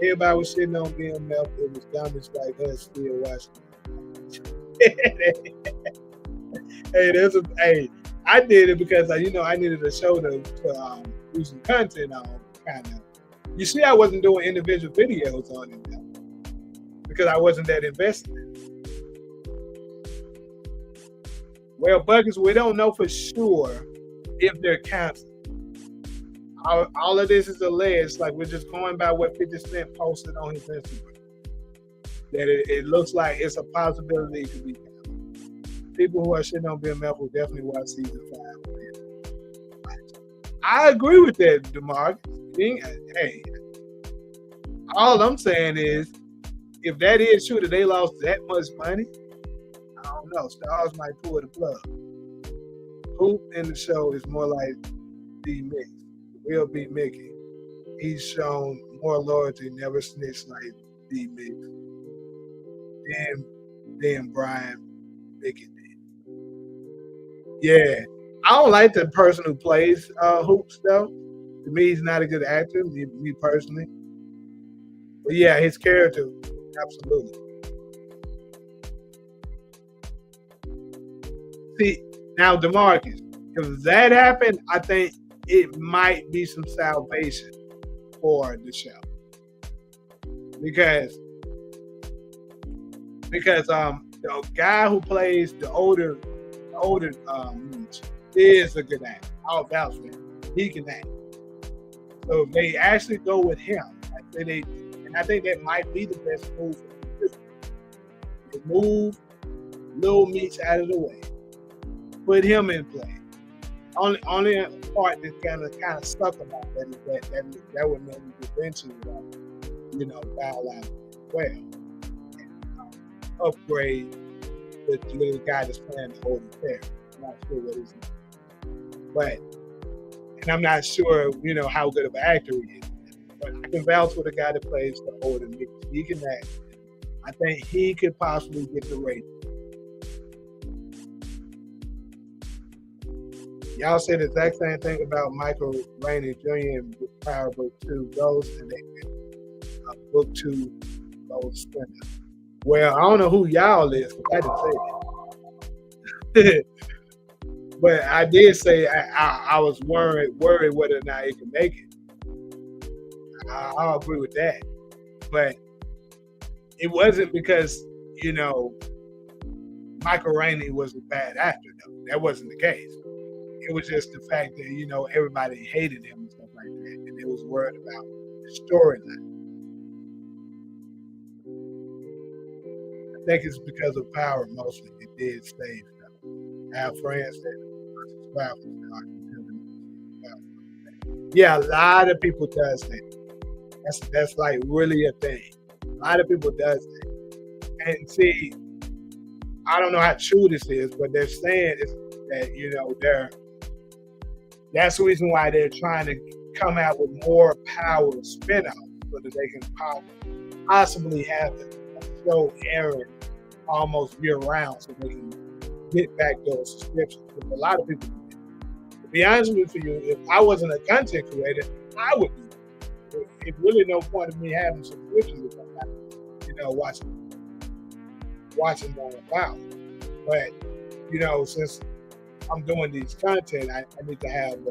Everybody was sitting on BMF. It was dummies like us still watching. Hey, I did it because I needed a show to do some content on, kind of. You see, I wasn't doing individual videos on it now because I wasn't that invested. Well, Buckets, we don't know for sure if they're canceled. All of this is alleged. Like, we're just going by what 50 Cent posted on his Instagram. that it looks like it's a possibility it could be canceled. People who are shitting on BMF will definitely watch season 5. I agree with that, DeMarcus. Hey, all I'm saying is, if that is true that they lost that much money, I don't know. Stars might pull the plug. Hoop in the show is more like B Mix, real B Mickey. He's shown more loyalty, never snitched like B Mix. Then Brian Mickey did. Yeah, I don't like the person who plays Hoops though. To me, he's not a good actor. Me personally, but yeah, his character, absolutely. See, now DeMarcus, if that happened, I think it might be some salvation for the show. Because the guy who plays the older is a good actor. I'll vouch for him. He can act. So if they actually go with him, I think that might be the best move for them. They move Lil Meech out of the way. Put him in play. Only part that kind of stuck about that is that would make me eventually, bow out well and upgrade the little guy that's playing the older character. I'm not sure what his name, but I'm not sure how good of an actor he is. But I can vouch for the guy that plays the older Meech. He can act. I think he could possibly get the rating. Y'all said the exact same thing about Michael Rainey Jr. in Power Book 2 Ghost, and they Book 2 Ghost Splinter. Well, I don't know who y'all is, but I didn't say that. But I did say I was worried whether or not it could make it. I'll agree with that. But it wasn't because, Michael Rainey was a bad actor, though. That wasn't the case. It was just the fact that, everybody hated him and stuff like that. And they was worried about the storyline. I think it's because of Power mostly. It did save them. I have friends that subscribe to me. Yeah, a lot of people does that. That's like really a thing. A lot of people does that. And see, I don't know how true this is, but they're saying is that, that's the reason why they're trying to come out with more Power spin-offs so that they can possibly have a show airing almost year-round so they can get back those subscriptions. Because a lot of people do that. To be honest with you, if I wasn't a content creator, I would do that. It's really no point in me having subscriptions if I'm not, watching more about. But, since I'm doing these content, I need to have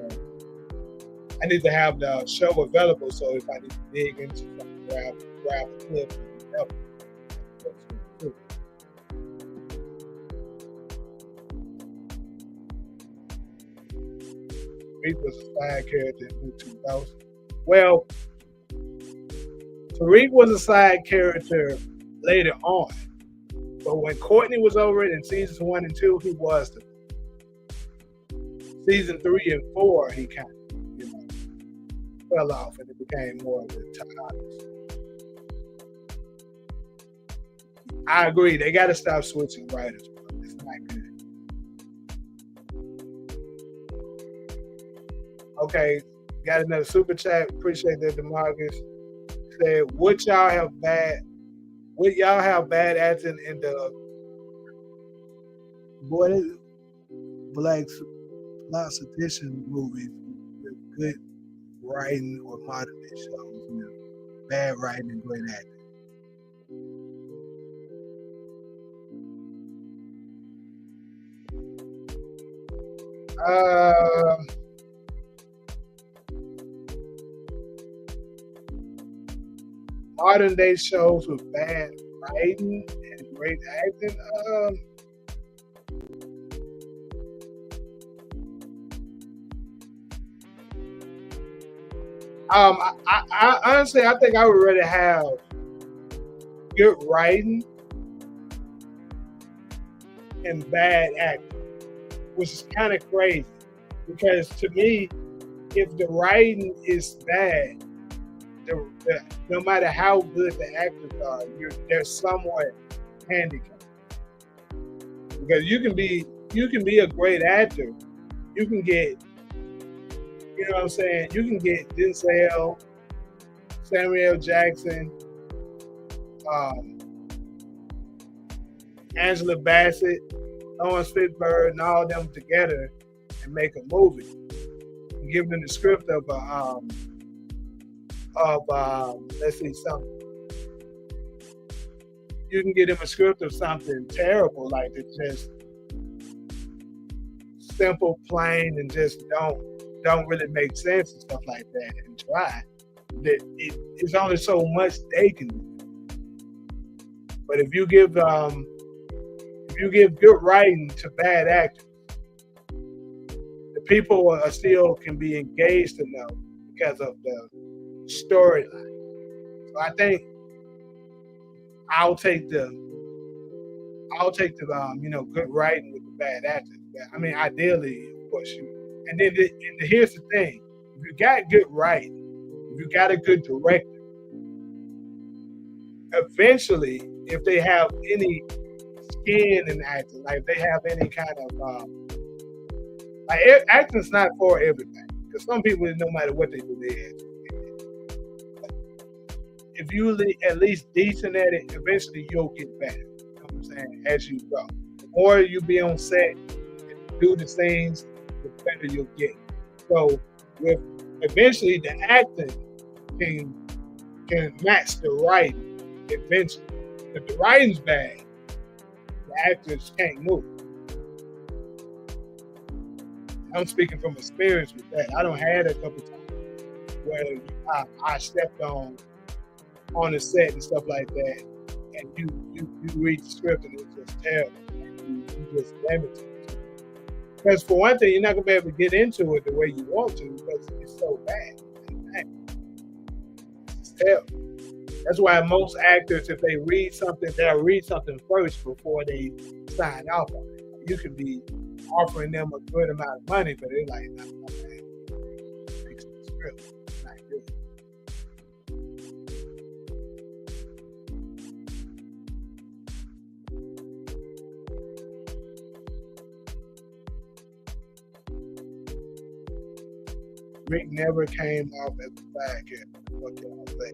the show available. So if I need to dig into something, grab a clip and help. Tariq was a side character in Book 2 Ghost. Well, Tariq was a side character later on, but when Courtney was over it in seasons 1 and 2, he was the season 3 and 4, he kind of, fell off and it became more of the top. I agree. They got to stop switching writers. It's not good. Okay, got another super chat. Appreciate that, DeMarcus. Said, would y'all have bad acting in the Black exploitation movies with good writing or modern day shows? Bad writing and great acting. Modern day shows with bad writing and great acting. I honestly, I think I would rather have good writing and bad acting, which is kind of crazy. Because to me, if the writing is bad, no matter how good the actors are, they're somewhat handicapped. Because you can be a great actor. You can get, you know what I'm saying? You can get Denzel, Samuel Jackson, Angela Bassett, Lawrence Fishburne, and all them together and make a movie. And give them the script of let's see, something. You can get them a script of something terrible, like it's just simple, plain, and just don't really make sense and stuff like that, and try. It's only so much they can do. But if you give good writing to bad actors, the people are still can be engaged enough because of the storyline. So I think I'll take the good writing with the bad actors. I mean, ideally, of course, and then here's the thing: if you got good writing, if you got a good director, eventually, if they have any skin in acting, like if they have any kind of acting's not for everything. Because some people, no matter what they do, they act. If you at least decent at it, eventually you'll get better. You know what I'm saying? As you go, the more you be on set, and do the things, the better you'll get. So, eventually the acting can match the writing. Eventually, if the writing's bad, the actors can't move. I'm speaking from experience with that. I don't had a couple times where I stepped on the set and stuff like that, and you read the script and it's just terrible. And you just damage it. Because for one thing, you're not gonna be able to get into it the way you want to because it's so bad. It's terrible. That's why most actors, if they read something, they'll read something first before they sign off on it. You could be offering them a good amount of money, but they're like, nah, man, fix the script. It's not good. Rick never came off as a fag here. What can I say?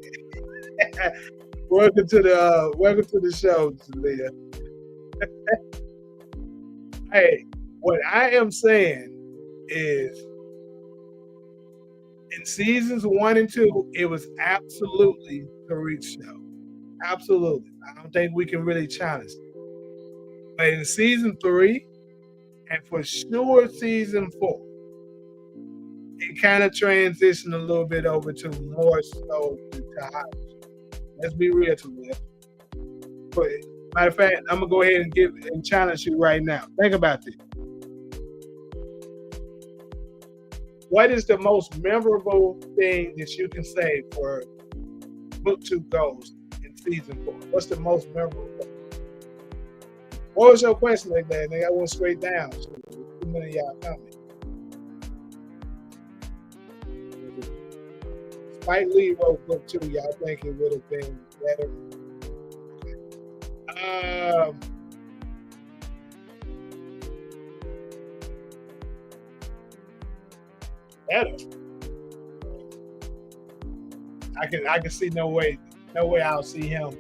Welcome to the show, Leah. Hey, what I am saying is, in seasons 1 and 2, it was absolutely Tariq's show. Absolutely. I don't think we can really challenge it. But in season 3, and for sure season 4, it kind of transitioned a little bit over to more so to House. Let's be real to this. But matter of fact, I'm gonna go ahead and challenge you right now. Think about this. What is the most memorable thing that you can say for Book 2 Ghost in season 4? What's the most memorable thing? What was your question like that? Nigga, I went straight down. So too many of y'all coming. Spike Lee wrote Book 2. Y'all think it would have been better? Better. I can see no way I'll see him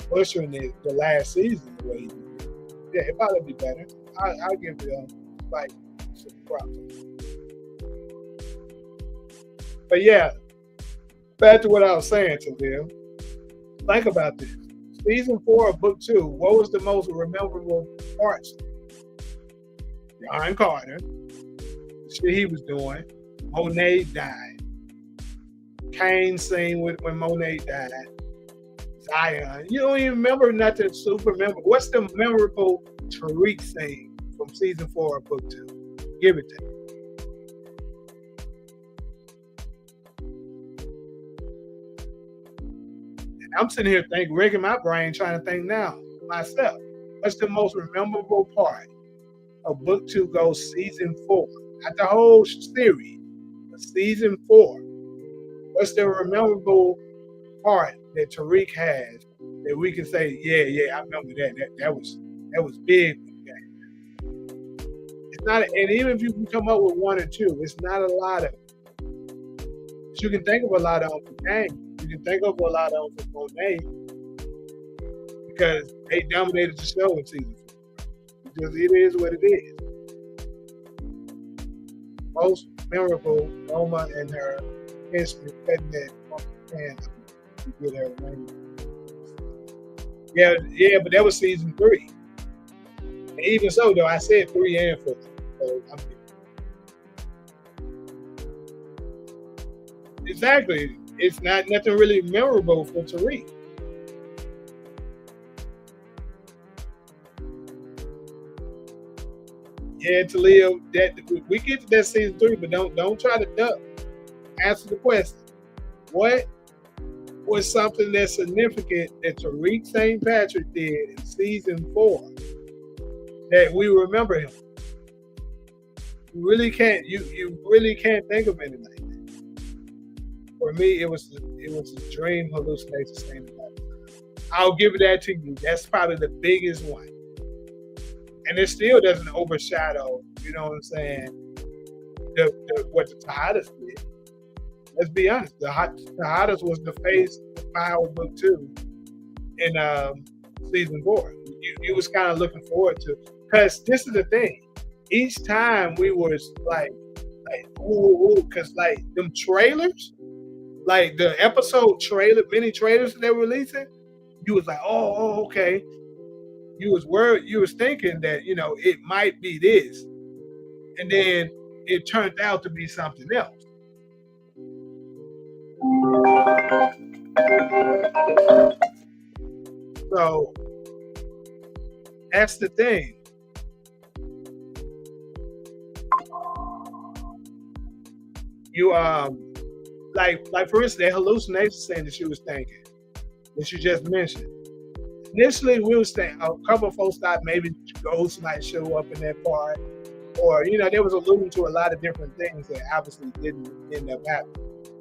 butchering the last season the way he did. Yeah, it'd probably be better. I'll give Spike some props. But yeah, back to what I was saying to them. Think about this. Season 4 of Book 2, what was the most memorable parts? John Carter, the shit he was doing. Monet died. Kane's scene when Monet died. Zion. You don't even remember nothing super memorable. What's the memorable Tariq scene from season 4 of Book 2? Give it to me. I'm sitting here racking my brain trying to think now myself. What's the most memorable part of Book 2 Goes Season 4? Not the whole series, but Season 4. What's the memorable part that Tariq has that we can say, yeah, I remember that. That was big. It's not, and even if you can come up with one or two, it's not a lot of. You can think of a lot of them for Kang. You can think of a lot of them for Monet because they dominated the show in season 4. Because it is what it is. Most memorable, Noma and her history cutting that hand to get her ring. Yeah, but that was season 3. And even so, though, I said 3 and 4. So exactly. It's not nothing really memorable for Tariq. Yeah, Talia, that we get to that season 3, but don't try to duck. Answer the question. What was something that's significant that Tariq St. Patrick did in season 4 that we remember him? You really can't. You really can't think of anything. For me, it was a dream hallucination thing. I'll give that to you. That's probably the biggest one. And it still doesn't overshadow, you know what I'm saying, what the Tejadas did. Let's be honest. The Tejadas was the face of Power Book 2 in season 4. You was kind of looking forward to, because this is the thing. Each time we was like, ooh, because like them trailers, like the episode trailer, mini trailers that they were releasing, you was like, oh, okay. You was worried, you was thinking that, you know, it might be this. And then it turned out to be something else. So that's the thing. You like for instance, that hallucination thing that she was thinking, that you just mentioned. Initially, we was thinking a couple of folks thought maybe ghosts might show up in that part, or you know, there was alluding to a lot of different things that obviously didn't end up happening.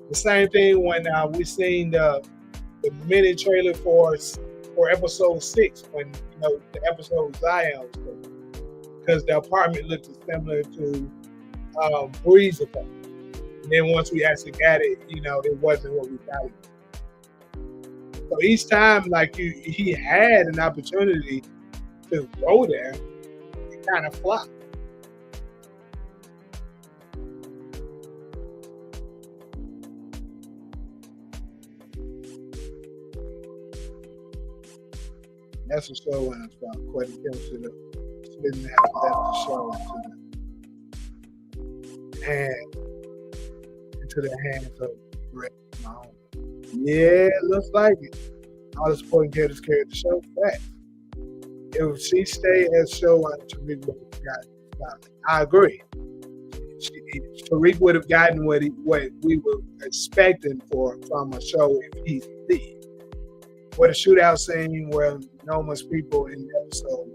The same thing when we seen the mini trailer for episode 6, when you know the episode Zion, because the apartment looked similar to Bree's apartment. And then once we actually got it, you know, it wasn't what we thought it was. So each time, like he had an opportunity to go there, it kind of flopped. That's a show when it's about Quentin Kim should didn't have left the show into the hands of Brett Mahone. Yeah, it looks like it. All the supporting characters carried the show back. If she stayed as showrunner, Tariq would have gotten it. I agree. Tariq would have gotten what we were expecting from a show if he did. What a shootout scene where Noma's people in episode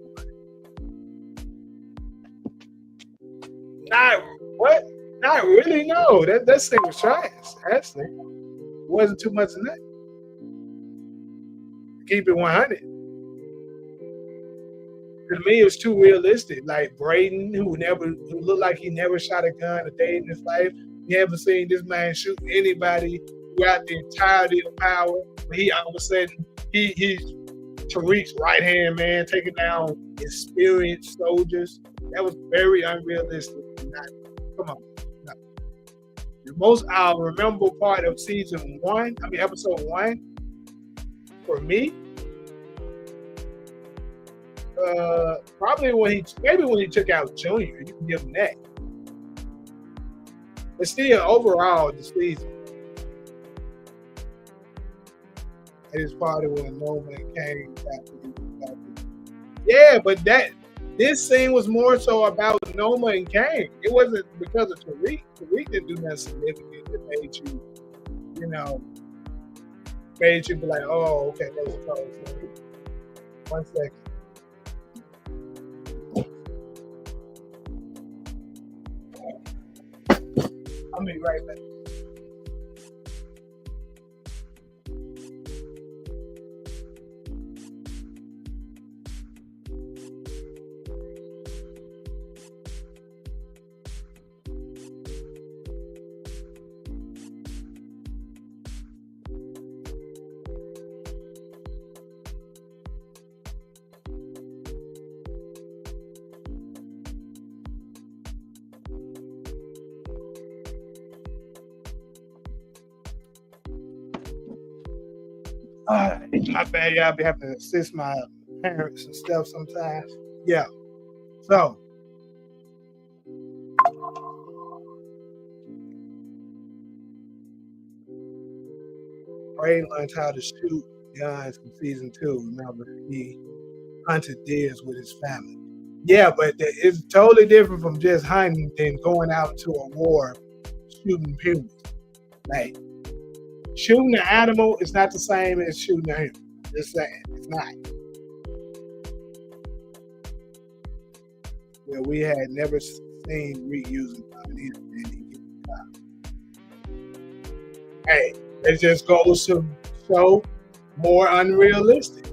1. Not really, no. That scene was trash, actually. It wasn't too much in that. Keep it 100. To me, it was too realistic. Like Braden, who looked like he never shot a gun a day in his life. You haven't seen this man shoot anybody throughout the entirety of Power. But he all of a sudden, he's Tariq's right-hand man, taking down experienced soldiers. That was very unrealistic. Come on. No. The most memorable part of episode 1, for me, probably when he took out Junior. You can give him that. But still, overall, the season, it is part of when Noma came back. Yeah, but this scene was more so about Noma and Kang. It wasn't because of Tariq. Tariq didn't do nothing significant that made you made you be like, oh, okay, that was close. 1 second. I'll be right back. My bad, y'all be having to assist my parents and stuff sometimes. Yeah. So Ray learned how to shoot guns in season 2. Remember, he hunted deers with his family. Yeah, but it's totally different from just hunting than going out into a war shooting humans. Like, shooting an animal is not the same as shooting a human. Just saying, it's not. Well, we had never seen Reed using anything. Hey, it just goes to show more unrealistic.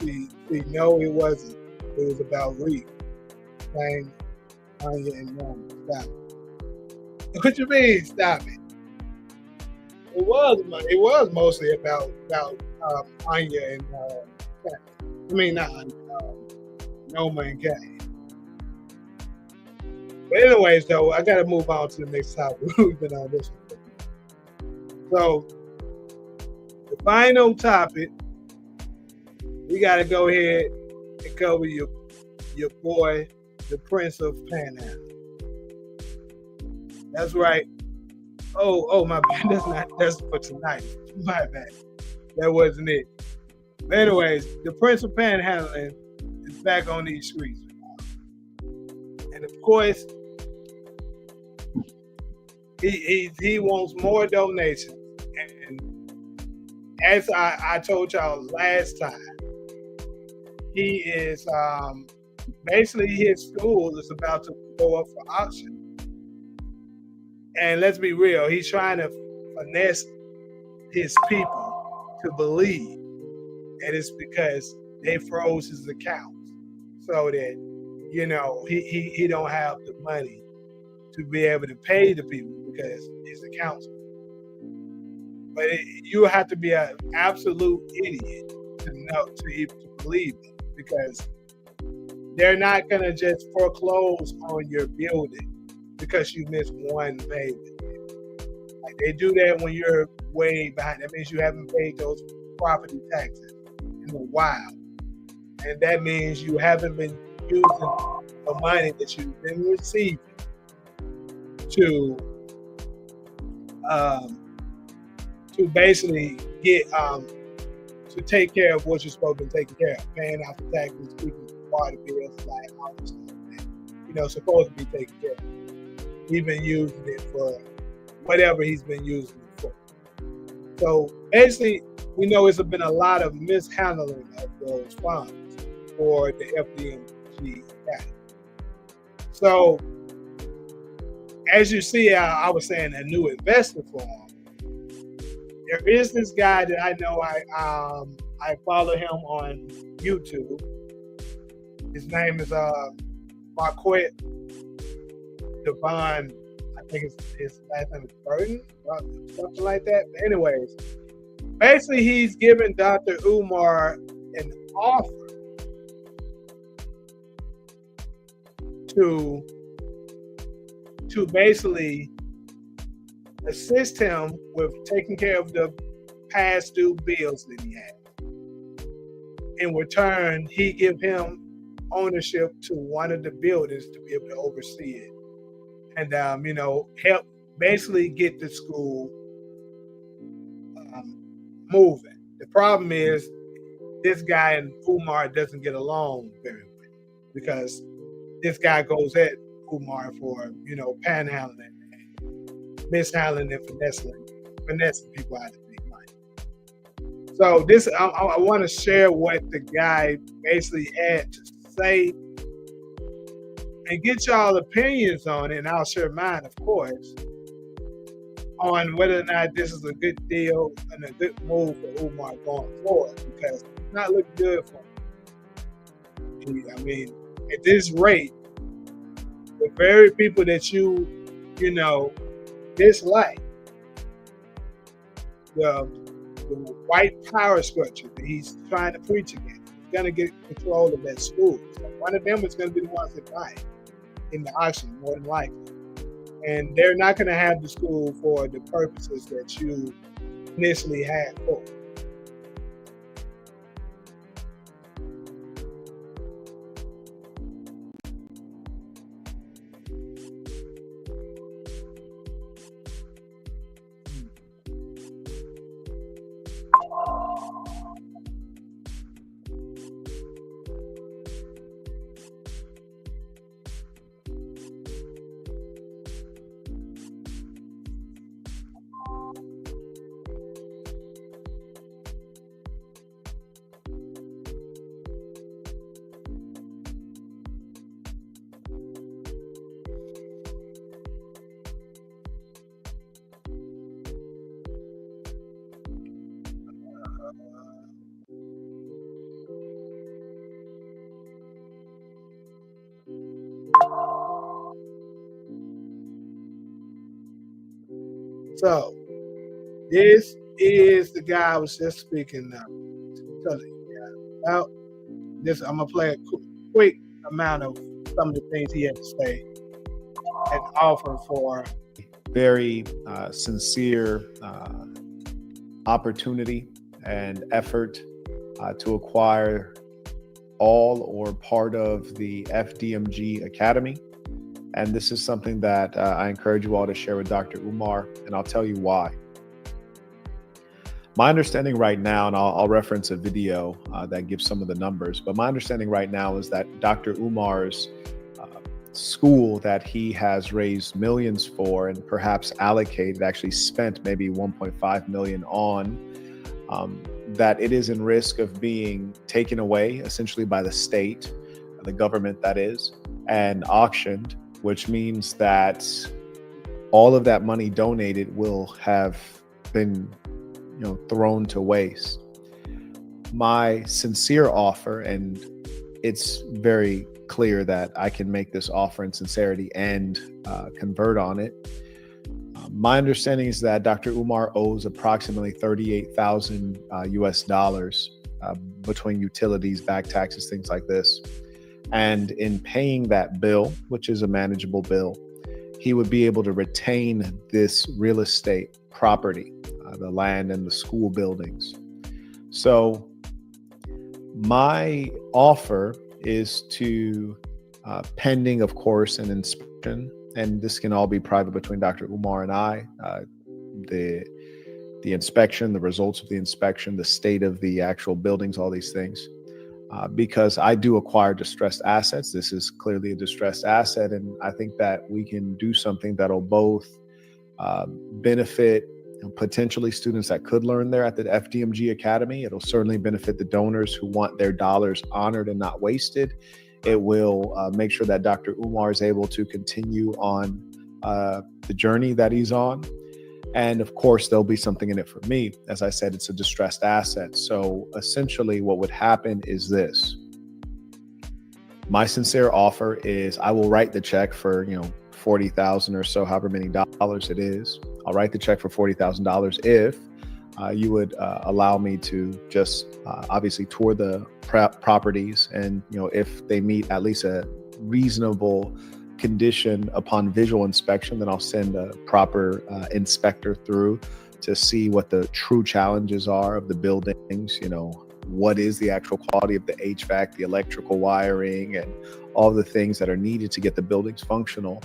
See, no, it wasn't. It was about Reed playing Anya and Norman. Stop it. What you mean, stop it? It was mostly about Anya and I mean, not Anya, Noma and Kay. But anyways, though, I got to move on to the next topic. We've been on this one. So, the final topic, we got to go ahead and cover your boy, the Prince of Panhandle. That's right. Oh, my bad. That's for tonight. My bad. That wasn't it. But anyways, the Prince of Panhandling is back on these streets. And of course, he wants more donations. And as I told y'all last time, he is basically his school is about to go up for auction. And let's be real, he's trying to finesse his people to believe that it's because they froze his accounts so that, you know, he don't have the money to be able to pay the people because his accounts. But you have to be an absolute idiot to even believe it, because they're not gonna just foreclose on your building because you missed one payment. Like, they do that when you're way behind. That means you haven't paid those property taxes in a while. And that means you haven't been using the money that you've been receiving to basically get to take care of what you're supposed to be taking care of, paying out the taxes, keeping water bills, like all this stuff that, you know, supposed to be taken care of. He's been using it for whatever he's been using it for. So basically, we know it's been a lot of mishandling of those funds for the FDMG Academy. So as you see, I was saying a new investor for him. There is this guy that I know. I follow him on YouTube. His name is Marquette Devon. I think his last name is Burton, something like that. But anyways, basically he's giving Dr. Umar an offer to basically assist him with taking care of the past due bills that he had. In return, he give him ownership to one of the buildings to be able to oversee it, and you know, help basically get the school moving. The problem is this guy and Umar doesn't get along very well, because this guy goes at Umar for, you know, panhandling mishandling and finessing people out of big money. So this, I want to share what the guy basically had to say and get y'all opinions on it, and I'll share mine, of course, on whether or not this is a good deal and a good move for Umar going forward, because it's not looking good for him. I mean, at this rate, the very people that you dislike, the white power structure that he's trying to preach against, he's going to get control of that school. So one of them is going to be the ones that buy it in the auction, more than likely. And they're not going to have the school for the purposes that you initially had for. So this is the guy I was just speaking telling you about. This, I'm gonna play a quick amount of some of the things he had to say and offer for. Very sincere opportunity and effort to acquire all or part of the FDMG Academy. And this is something that I encourage you all to share with Dr. Umar, and I'll tell you why. My understanding right now, and I'll reference a video that gives some of the numbers, but my understanding right now is that Dr. Umar's school that he has raised millions for and perhaps allocated, actually spent maybe 1.5 million on, that it is in risk of being taken away essentially by the state, the government that is, and auctioned, which means that all of that money donated will have been, thrown to waste. My sincere offer, and it's very clear that I can make this offer in sincerity and convert on it. My understanding is that Dr. Umar owes approximately $38,000 US dollars between utilities, back taxes, things like this. And in paying that bill, which is a manageable bill, he would be able to retain this real estate property, the land and the school buildings. So my offer is to, pending, of course, an inspection, and this can all be private between Dr. Umar and I, the inspection, the results of the inspection, the state of the actual buildings, all these things. Because I do acquire distressed assets. This is clearly a distressed asset, and I think that we can do something that'll both benefit potentially students that could learn there at the FDMG Academy. It'll certainly benefit the donors who want their dollars honored and not wasted. It will make sure that Dr. Umar is able to continue on the journey that he's on. And of course, there'll be something in it for me. As I said, it's a distressed asset. So essentially what would happen is this. My sincere offer is I will write the check for, $40,000 or so, however many dollars it is. I'll write the check for $40,000 if you would allow me to just obviously tour the properties, and if they meet at least a reasonable condition upon visual inspection, then I'll send a proper inspector through to see what the true challenges are of the buildings. What is the actual quality of the HVAC, the electrical wiring, and all the things that are needed to get the buildings functional.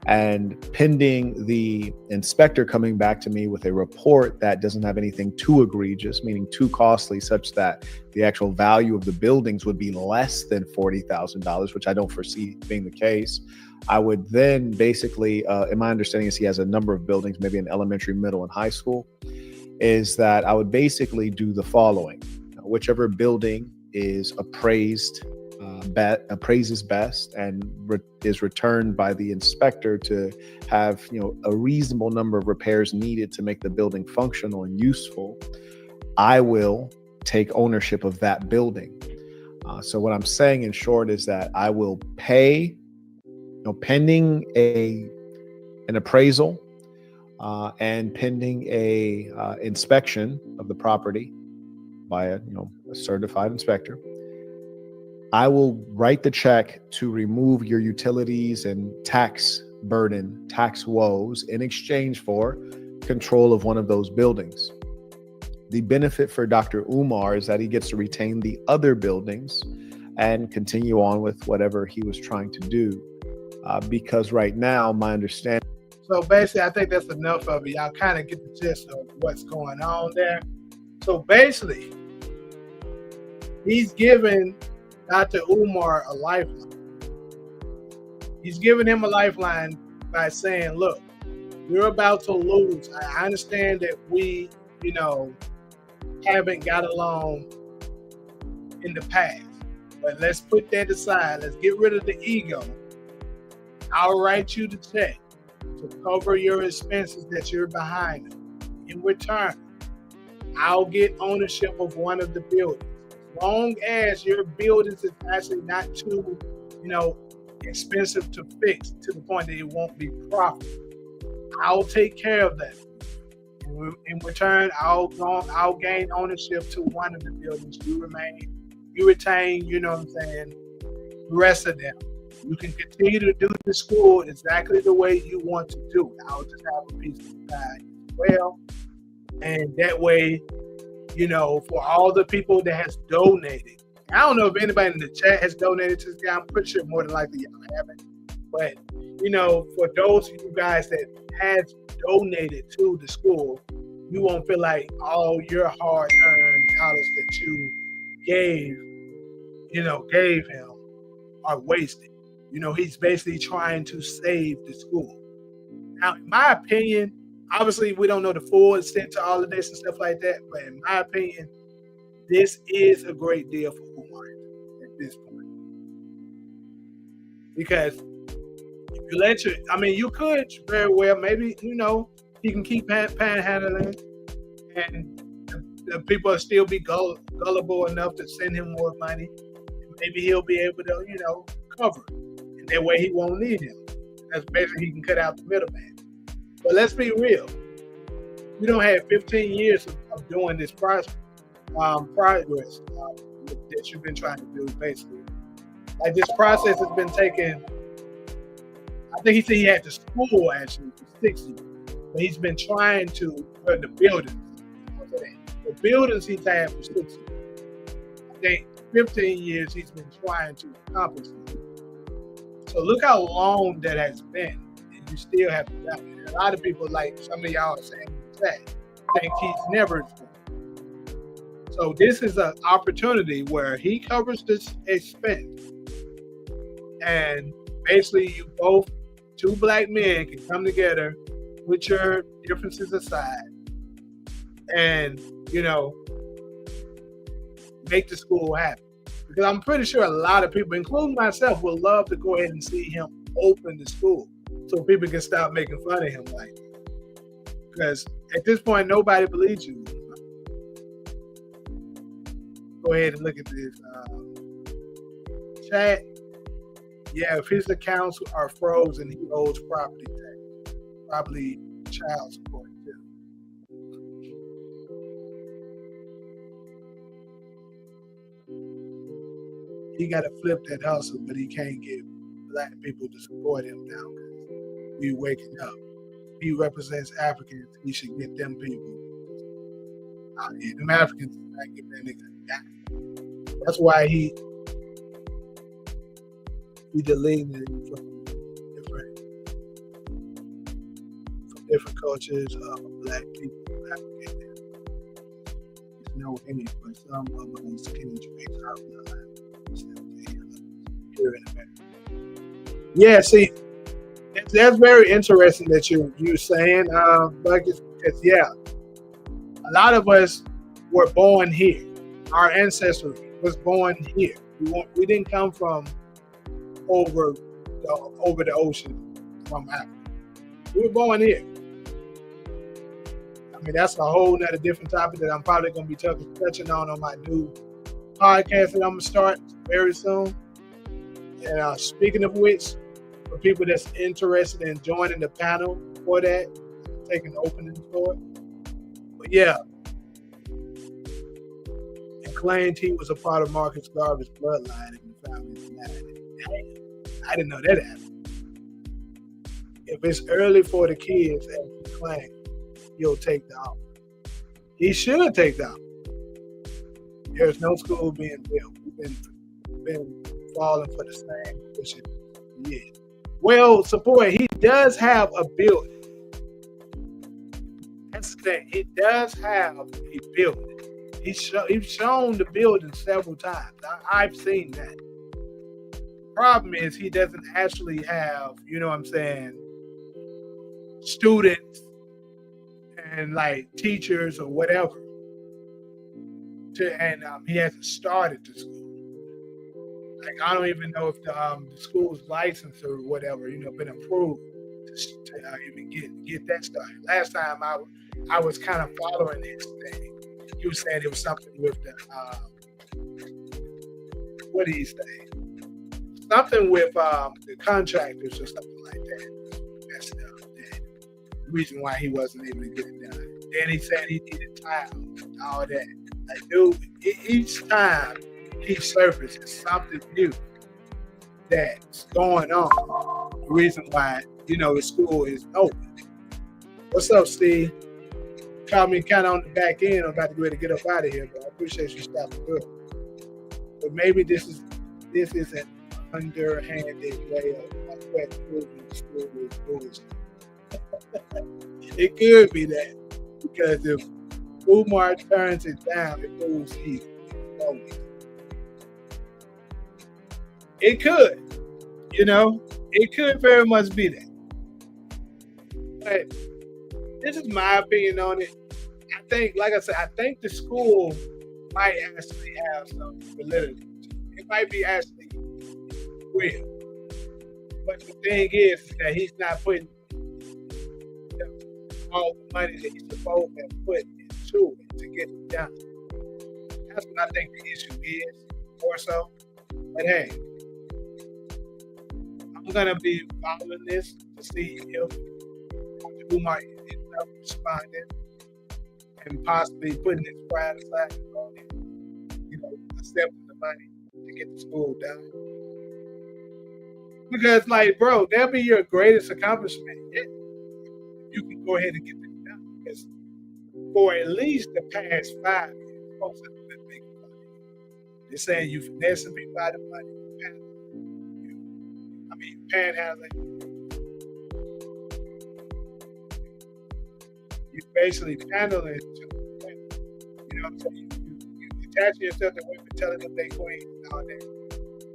And pending the inspector coming back to me with a report that doesn't have anything too egregious, meaning too costly, such that the actual value of the buildings would be less than $40,000, which I don't foresee being the case, I would then basically, in my understanding is he has a number of buildings, maybe in elementary, middle, and high school, is that I would basically do the following. Whichever building is appraises best and is returned by the inspector to have, a reasonable number of repairs needed to make the building functional and useful, I will take ownership of that building. So what I'm saying in short is that I will pay, pending an appraisal and pending a inspection of the property by a certified inspector, I will write the check to remove your utilities and tax burden, tax woes in exchange for control of one of those buildings. The benefit for Dr. Umar is that he gets to retain the other buildings and continue on with whatever he was trying to do. Because right now, my understanding. So basically, I think that's enough of it. Y'all kind of get the gist of what's going on there. So basically, he's giving Dr. Umar a lifeline. He's giving him a lifeline by saying, look, you're about to lose. I understand that we, haven't got along in the past, but let's put that aside. Let's get rid of the ego. I'll write you the check to cover your expenses that you're behind. In return, I'll get ownership of one of the buildings. As long as your buildings is actually not too, expensive to fix to the point that it won't be profitable, I'll take care of that. In return, I'll gain ownership to one of the buildings. You retain, the rest of them. You can continue to do the school exactly the way you want to do it. I'll just have a piece of the pie as well. And that way, for all the people that has donated, I don't know if anybody in the chat has donated to this guy. I'm pretty sure more than likely y'all haven't. But, for those of you guys that has donated to the school, you won't feel like all your hard-earned dollars that you gave him are wasted. He's basically trying to save the school. Now, in my opinion, obviously we don't know the full extent to all of this and stuff like that, but in my opinion, this is a great deal for Umar at this point. Because if you could very well, maybe, he can keep panhandling and the people will still be gullible enough to send him more money. Maybe he'll be able to, cover it. And that way he won't need him. That's basically he can cut out the middleman. But let's be real. You don't have 15 years of doing this progress that you've been trying to do, basically. Like, this process has been taking, I think he said he had to school actually for 6 years. But he's been trying to run the buildings. The buildings he's had for 6 years. I think 15 years he's been trying to accomplish it. So look how long that has been, and you still haven't done it. A lot of people, like some of y'all are saying, think he's never done. So this is an opportunity where he covers this expense, and basically you both, two black men, can come together, put your differences aside, and make the school happen. Because I'm pretty sure a lot of people, including myself, would love to go ahead and see him open the school so people can stop making fun of him like that. Because at this point, nobody believes you. Go ahead and look at this chat. Yeah, if his accounts are frozen, he owes property tax, probably child support too. He got to flip that hustle, but he can't get black people to support him now because we waking up. He represents Africans. He should get them people out here. Them Africans not give that nigga a dime. That's why he deleted him from different cultures of black people, African. There's no any, but some of those skinny drinks are blood. Here in America. Yeah, see, That's very interesting that you're saying, because yeah, a lot of us were born here. Our ancestors was born here. We didn't come from over the ocean from Africa. We were born here. I mean, that's a whole nother different topic that I'm probably going to be touching on my new podcast that I'm going to start very soon. And speaking of which, for people that's interested in joining the panel for that, taking the opening for it. But yeah, and claimed he was a part of Marcus Garvey's bloodline in the family. I didn't know that happened. If it's early for the kids, as he claimed, he'll take the offer. He should take the offer. There's no school being built. We've been falling for the same position for years. Well, support, he does have a building. That's the thing. He does have a building. He's shown the building several times. I've seen that. The problem is he doesn't actually have, you know what I'm saying, students and like teachers or whatever. And he hasn't started the school. Like, I don't even know if the school's license or whatever, been approved to even get that started. Last time I was kind of following this thing. He was saying it was something with the what did he say? Something with the contractors or something like that. That's the reason why he wasn't able to get it done. Then he said he needed time and all that. Like, dude, each time he surfaces something new that's going on. The reason why, the school is open. What's up, Steve? Caught me kind of on the back end. I'm about to be ready to get up out of here, but I appreciate you stopping through. But maybe this is an underhanded way of proving the school is bullshit. It could be that, because if Umar turns it down, it moves easy. It could, it could very much be that. But this is my opinion on it. I think, like I said, the school might actually have some validity. It might be actually real. But the thing is that he's not putting all the money that he's supposed to have put into it to get it done. That's what I think the issue is, more so. But hey, I'm going to be following this to see if Umar ends up responding and possibly putting his pride aside and accepting the money to get the school done. Because, like, bro, that'll be your greatest accomplishment. You can go ahead and get this done. Because for at least the past 5 years, folks have been making money. They're saying you finessing me by the money. Panhandling. You basically handling to women. You know what I'm saying? You attach yourself to women, telling them they queen and all that.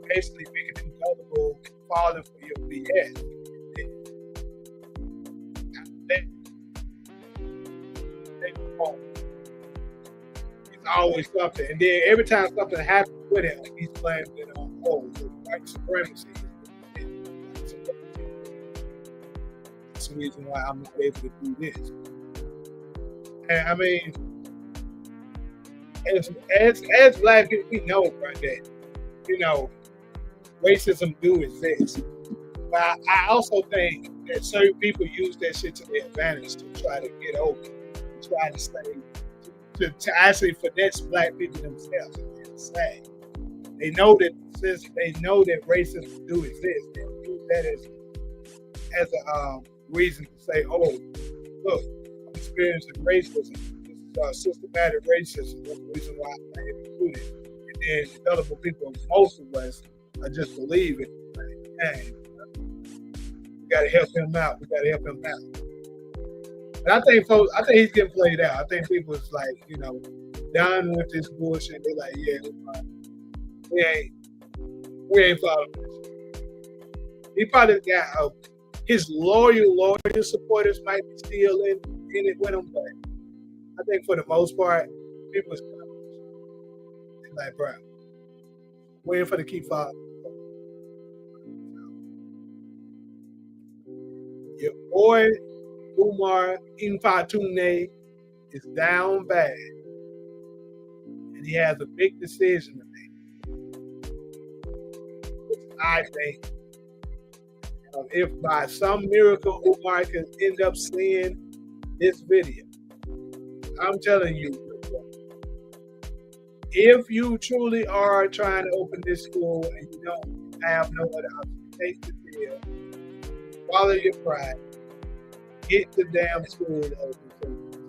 Basically making them gullible, falling for your BS. It's always something. And then every time something happens with it, he's blaming it on white supremacy. That's the reason why I'm not able to do this. And I mean, as black people, we know, bro, that racism do exist. But I also think that certain people use that shit to their advantage to try to get over, to try to stay, to actually finesse black people themselves. It's sad. They know that since they know that racism do exist, they use that as a reason to say, oh, look, I'm experiencing racism. This is systematic racism. That's the reason why I'm not able to do this. And then developable people, most of us, are just believing, like, hey, we gotta help him out. But I think he's getting played out. I think people is like, done with this bullshit. They're like, yeah, we ain't following this. He probably got His loyal supporters might be still in it with him, but I think for the most part, people is like, bro, waiting for the key fob. Your boy Umar Infatune is down bad, and he has a big decision to make. I think if by some miracle Umar can end up seeing this video, I'm telling you, if you truly are trying to open this school and you don't have no other option, take the deal, follow your pride, get the damn school open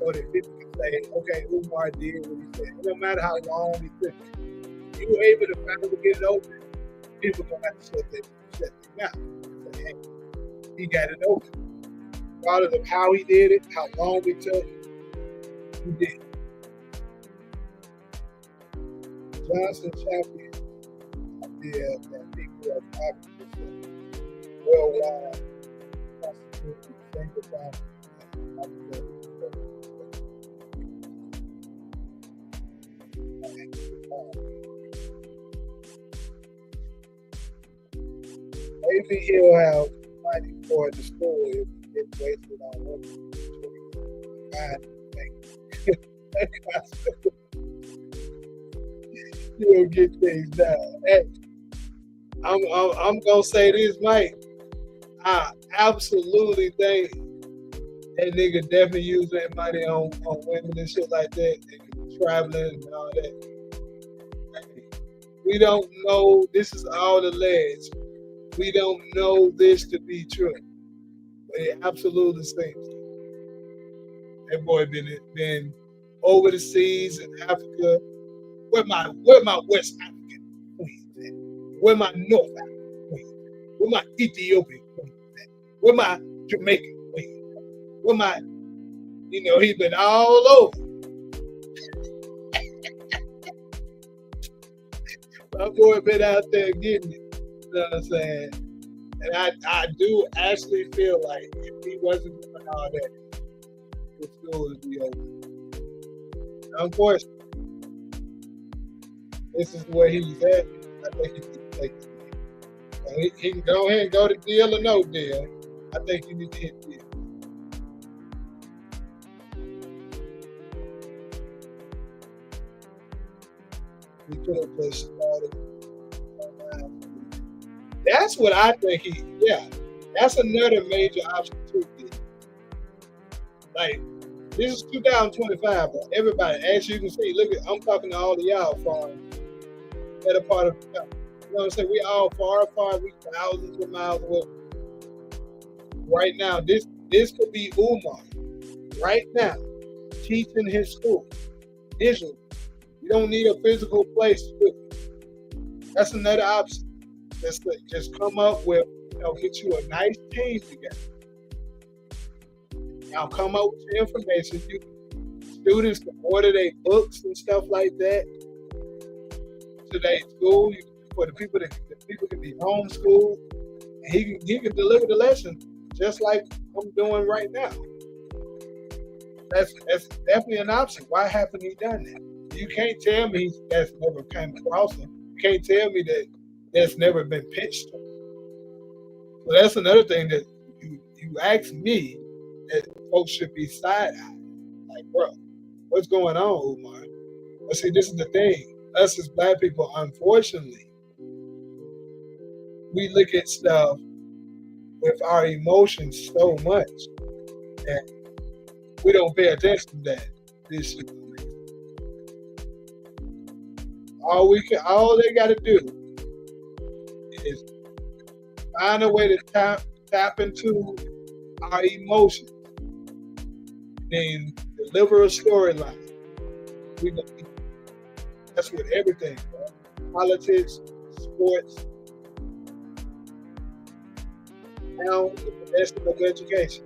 so that people can say, okay, Umar did what he said. No matter how long he took it, you were able to finally get it open, people don't have to shut their mouth. Say, hey, he got it open. Regardless of how he did it, how long it took, he did. Johnson champion idea that people are probably worldwide constitute single family. Maybe he'll have money for the school if he gets wasted on one. You'll get things done. Hey, I'm gonna say this, Mike. I absolutely think that nigga definitely use that money on women and shit like that, and traveling and all that. We don't know. This is all alleged. We don't know this to be true, but it absolutely seems. That boy been over the seas in Africa. Where my West African queens at? Where my North African queens at? Where my Ethiopian queens at? Where my Jamaican queens at? Where my, he's been all over. My boy been out there getting it. You know what I'm saying? And I do actually feel like if he wasn't doing all that, the school would be over. Unfortunately, this is where he's at. I think he can take it. He can go ahead and go to deal or no deal. I think he needs to hit deal. We could have just started. That's what I think that's another major option too. Like, this is 2025, but everybody, as you can see, I'm talking to all of y'all from that are part of the country. You know what I'm saying? We all far, we thousands of miles away. Right now, this could be Umar, right now, teaching his school, digitally. You don't need a physical place to do it. That's another option. Just come up with, get you a nice team together. Now come up with your information. Students can order their books and stuff like that to their school. For the people can be homeschooled, and he can deliver the lesson just like I'm doing right now. That's definitely an option. Why haven't he done that? You can't tell me that's never came across him. You can't tell me that that's never been pitched to him. So that's another thing that you ask me that folks should be side-eyed. Like, bro, what's going on, Umar? But see, this is the thing. Us as Black people, unfortunately, we look at stuff with our emotions so much that we don't pay attention to that. This shit. All they got to do is find a way to tap into our emotions, then deliver a storyline. That's with everything, bro. Politics, sports, now the profession of education.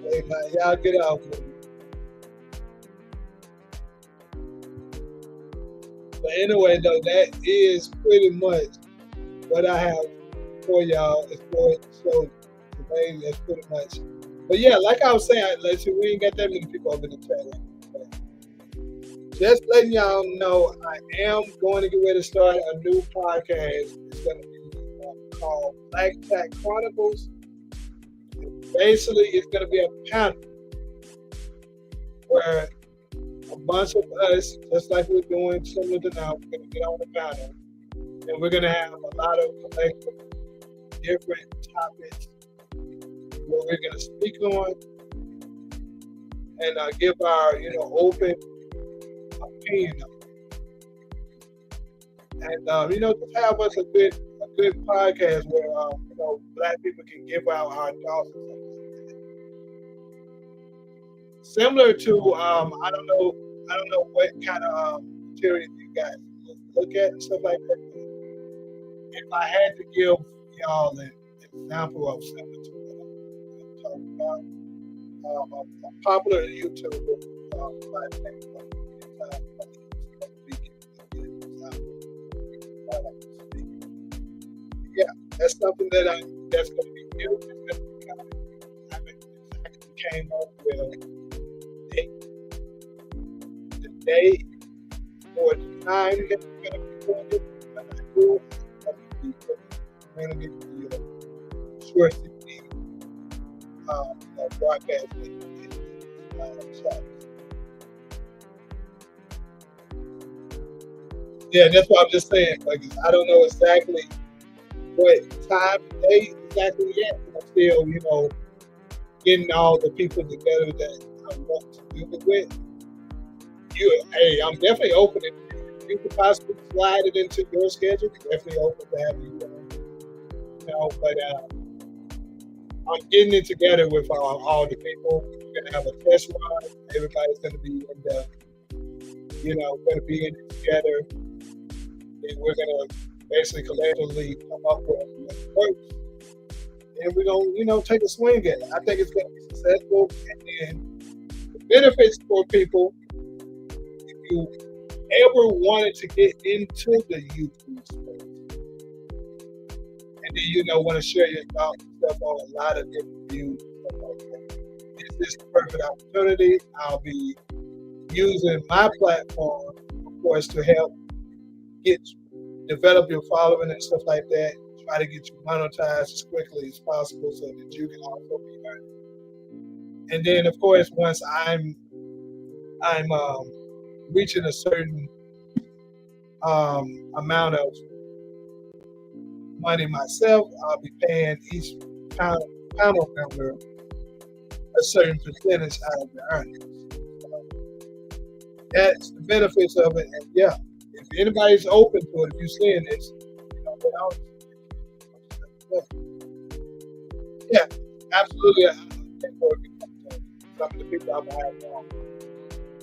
Hey man, y'all get out with me. But anyway, though, that is pretty much what I have for y'all as far as the show today. That's pretty much. But yeah, like I was saying, let's see, we ain't got that many people over in the chat. Just letting y'all know, I am going to get ready to start a new podcast. It's going to be called Black Tech Chronicles. Basically, it's going to be a panel where a bunch of us, just like we're doing similar to now, we're going to get on the panel, and we're going to have a lot of collective different topics where we're going to speak on and give our, open opinion on it. And just have us a good podcast where Black people can give out our thoughts and stuff like that. Similar to I don't know what kind of material you guys look at and stuff like that. If I had to give y'all an example of something to what I'm talking about, a popular YouTuber yeah, that's something that's going to be new. It's going to be coming. I exactly came up with the day or the time that we're going to be doing it. When I do it, I'm going to give you a short broadcast. Yeah, that's what I'm just saying. Like, I don't know exactly what time of day exactly yet. I'm still, getting all the people together that I want to do it with. Hey, I'm definitely open. If you could possibly slide it into your schedule, definitely open to have you. But I'm getting it together with all the people. We're gonna have a test run. Everybody's gonna be in the, gonna be in it together. And we're going to basically collectively come up with what works. And we're going to, take a swing at it. I think it's going to be successful. And then the benefits for people, if you ever wanted to get into the YouTube space, and then, want to share your thoughts and stuff on a lot of different views and stuff like that, this is the perfect opportunity. I'll be using my platform, of course, to help develop your following and stuff like that. Try to get you monetized as quickly as possible so that you can also be earning. And then, of course, once I'm reaching a certain amount of money myself, I'll be paying each panel member a certain percentage out of the earnings. So that's the benefits of it. And yeah. If anybody's open to it, if you're seeing this, yeah, absolutely. Some of the people I've had on.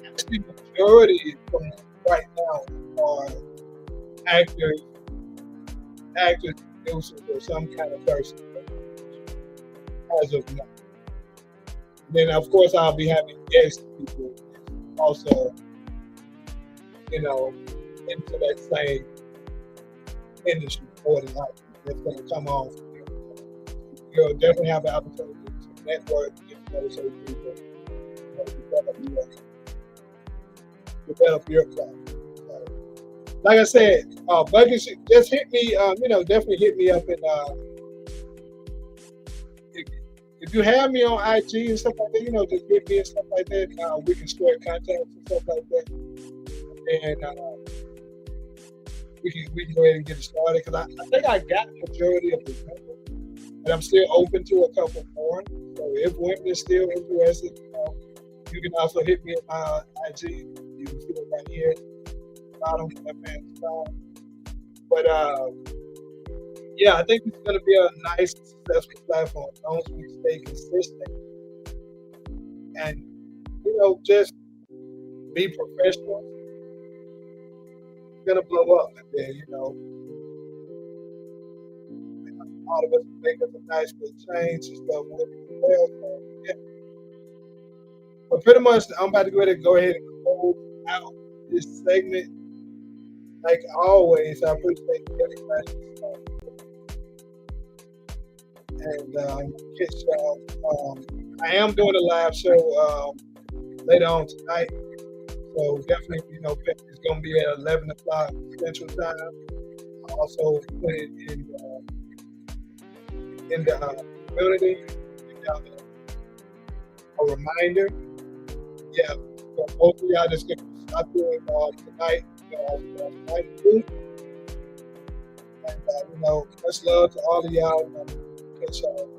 Actually, the majority from right now are actors, producers, or some kind of person. As of now. Then, of course, I'll be having guest people also, into that same industry for the life that's going to come on. You'll definitely have the opportunity to network, get to know certain people, develop your platform. Like I said, Buckets, just hit me. Definitely hit me up, and if you have me on IG and stuff like that, just hit me and stuff like that. We can share contacts and stuff like that, and we can go ahead and get it started, because I think I got the majority of the members, and I'm still open to a couple more. So if women are still interested, you can also hit me at my IG. You can see it right here, bottom left-hand side. But yeah, I think it's going to be a nice, successful platform as long as we stay consistent and just be professional. Gonna blow up, and then all of us make us a nice good change and stuff with it as well. So, yeah. But pretty much, I'm about to go ahead and close out this segment. like always, I appreciate everybody. And catch y'all. I am doing a live show later on tonight. So definitely, it's going to be at 11 o'clock Central Time. I also put it in the community. A reminder. Yeah, so both of y'all just going to stop doing tonight. Tonight. And, much love to all of y'all. Catch y'all.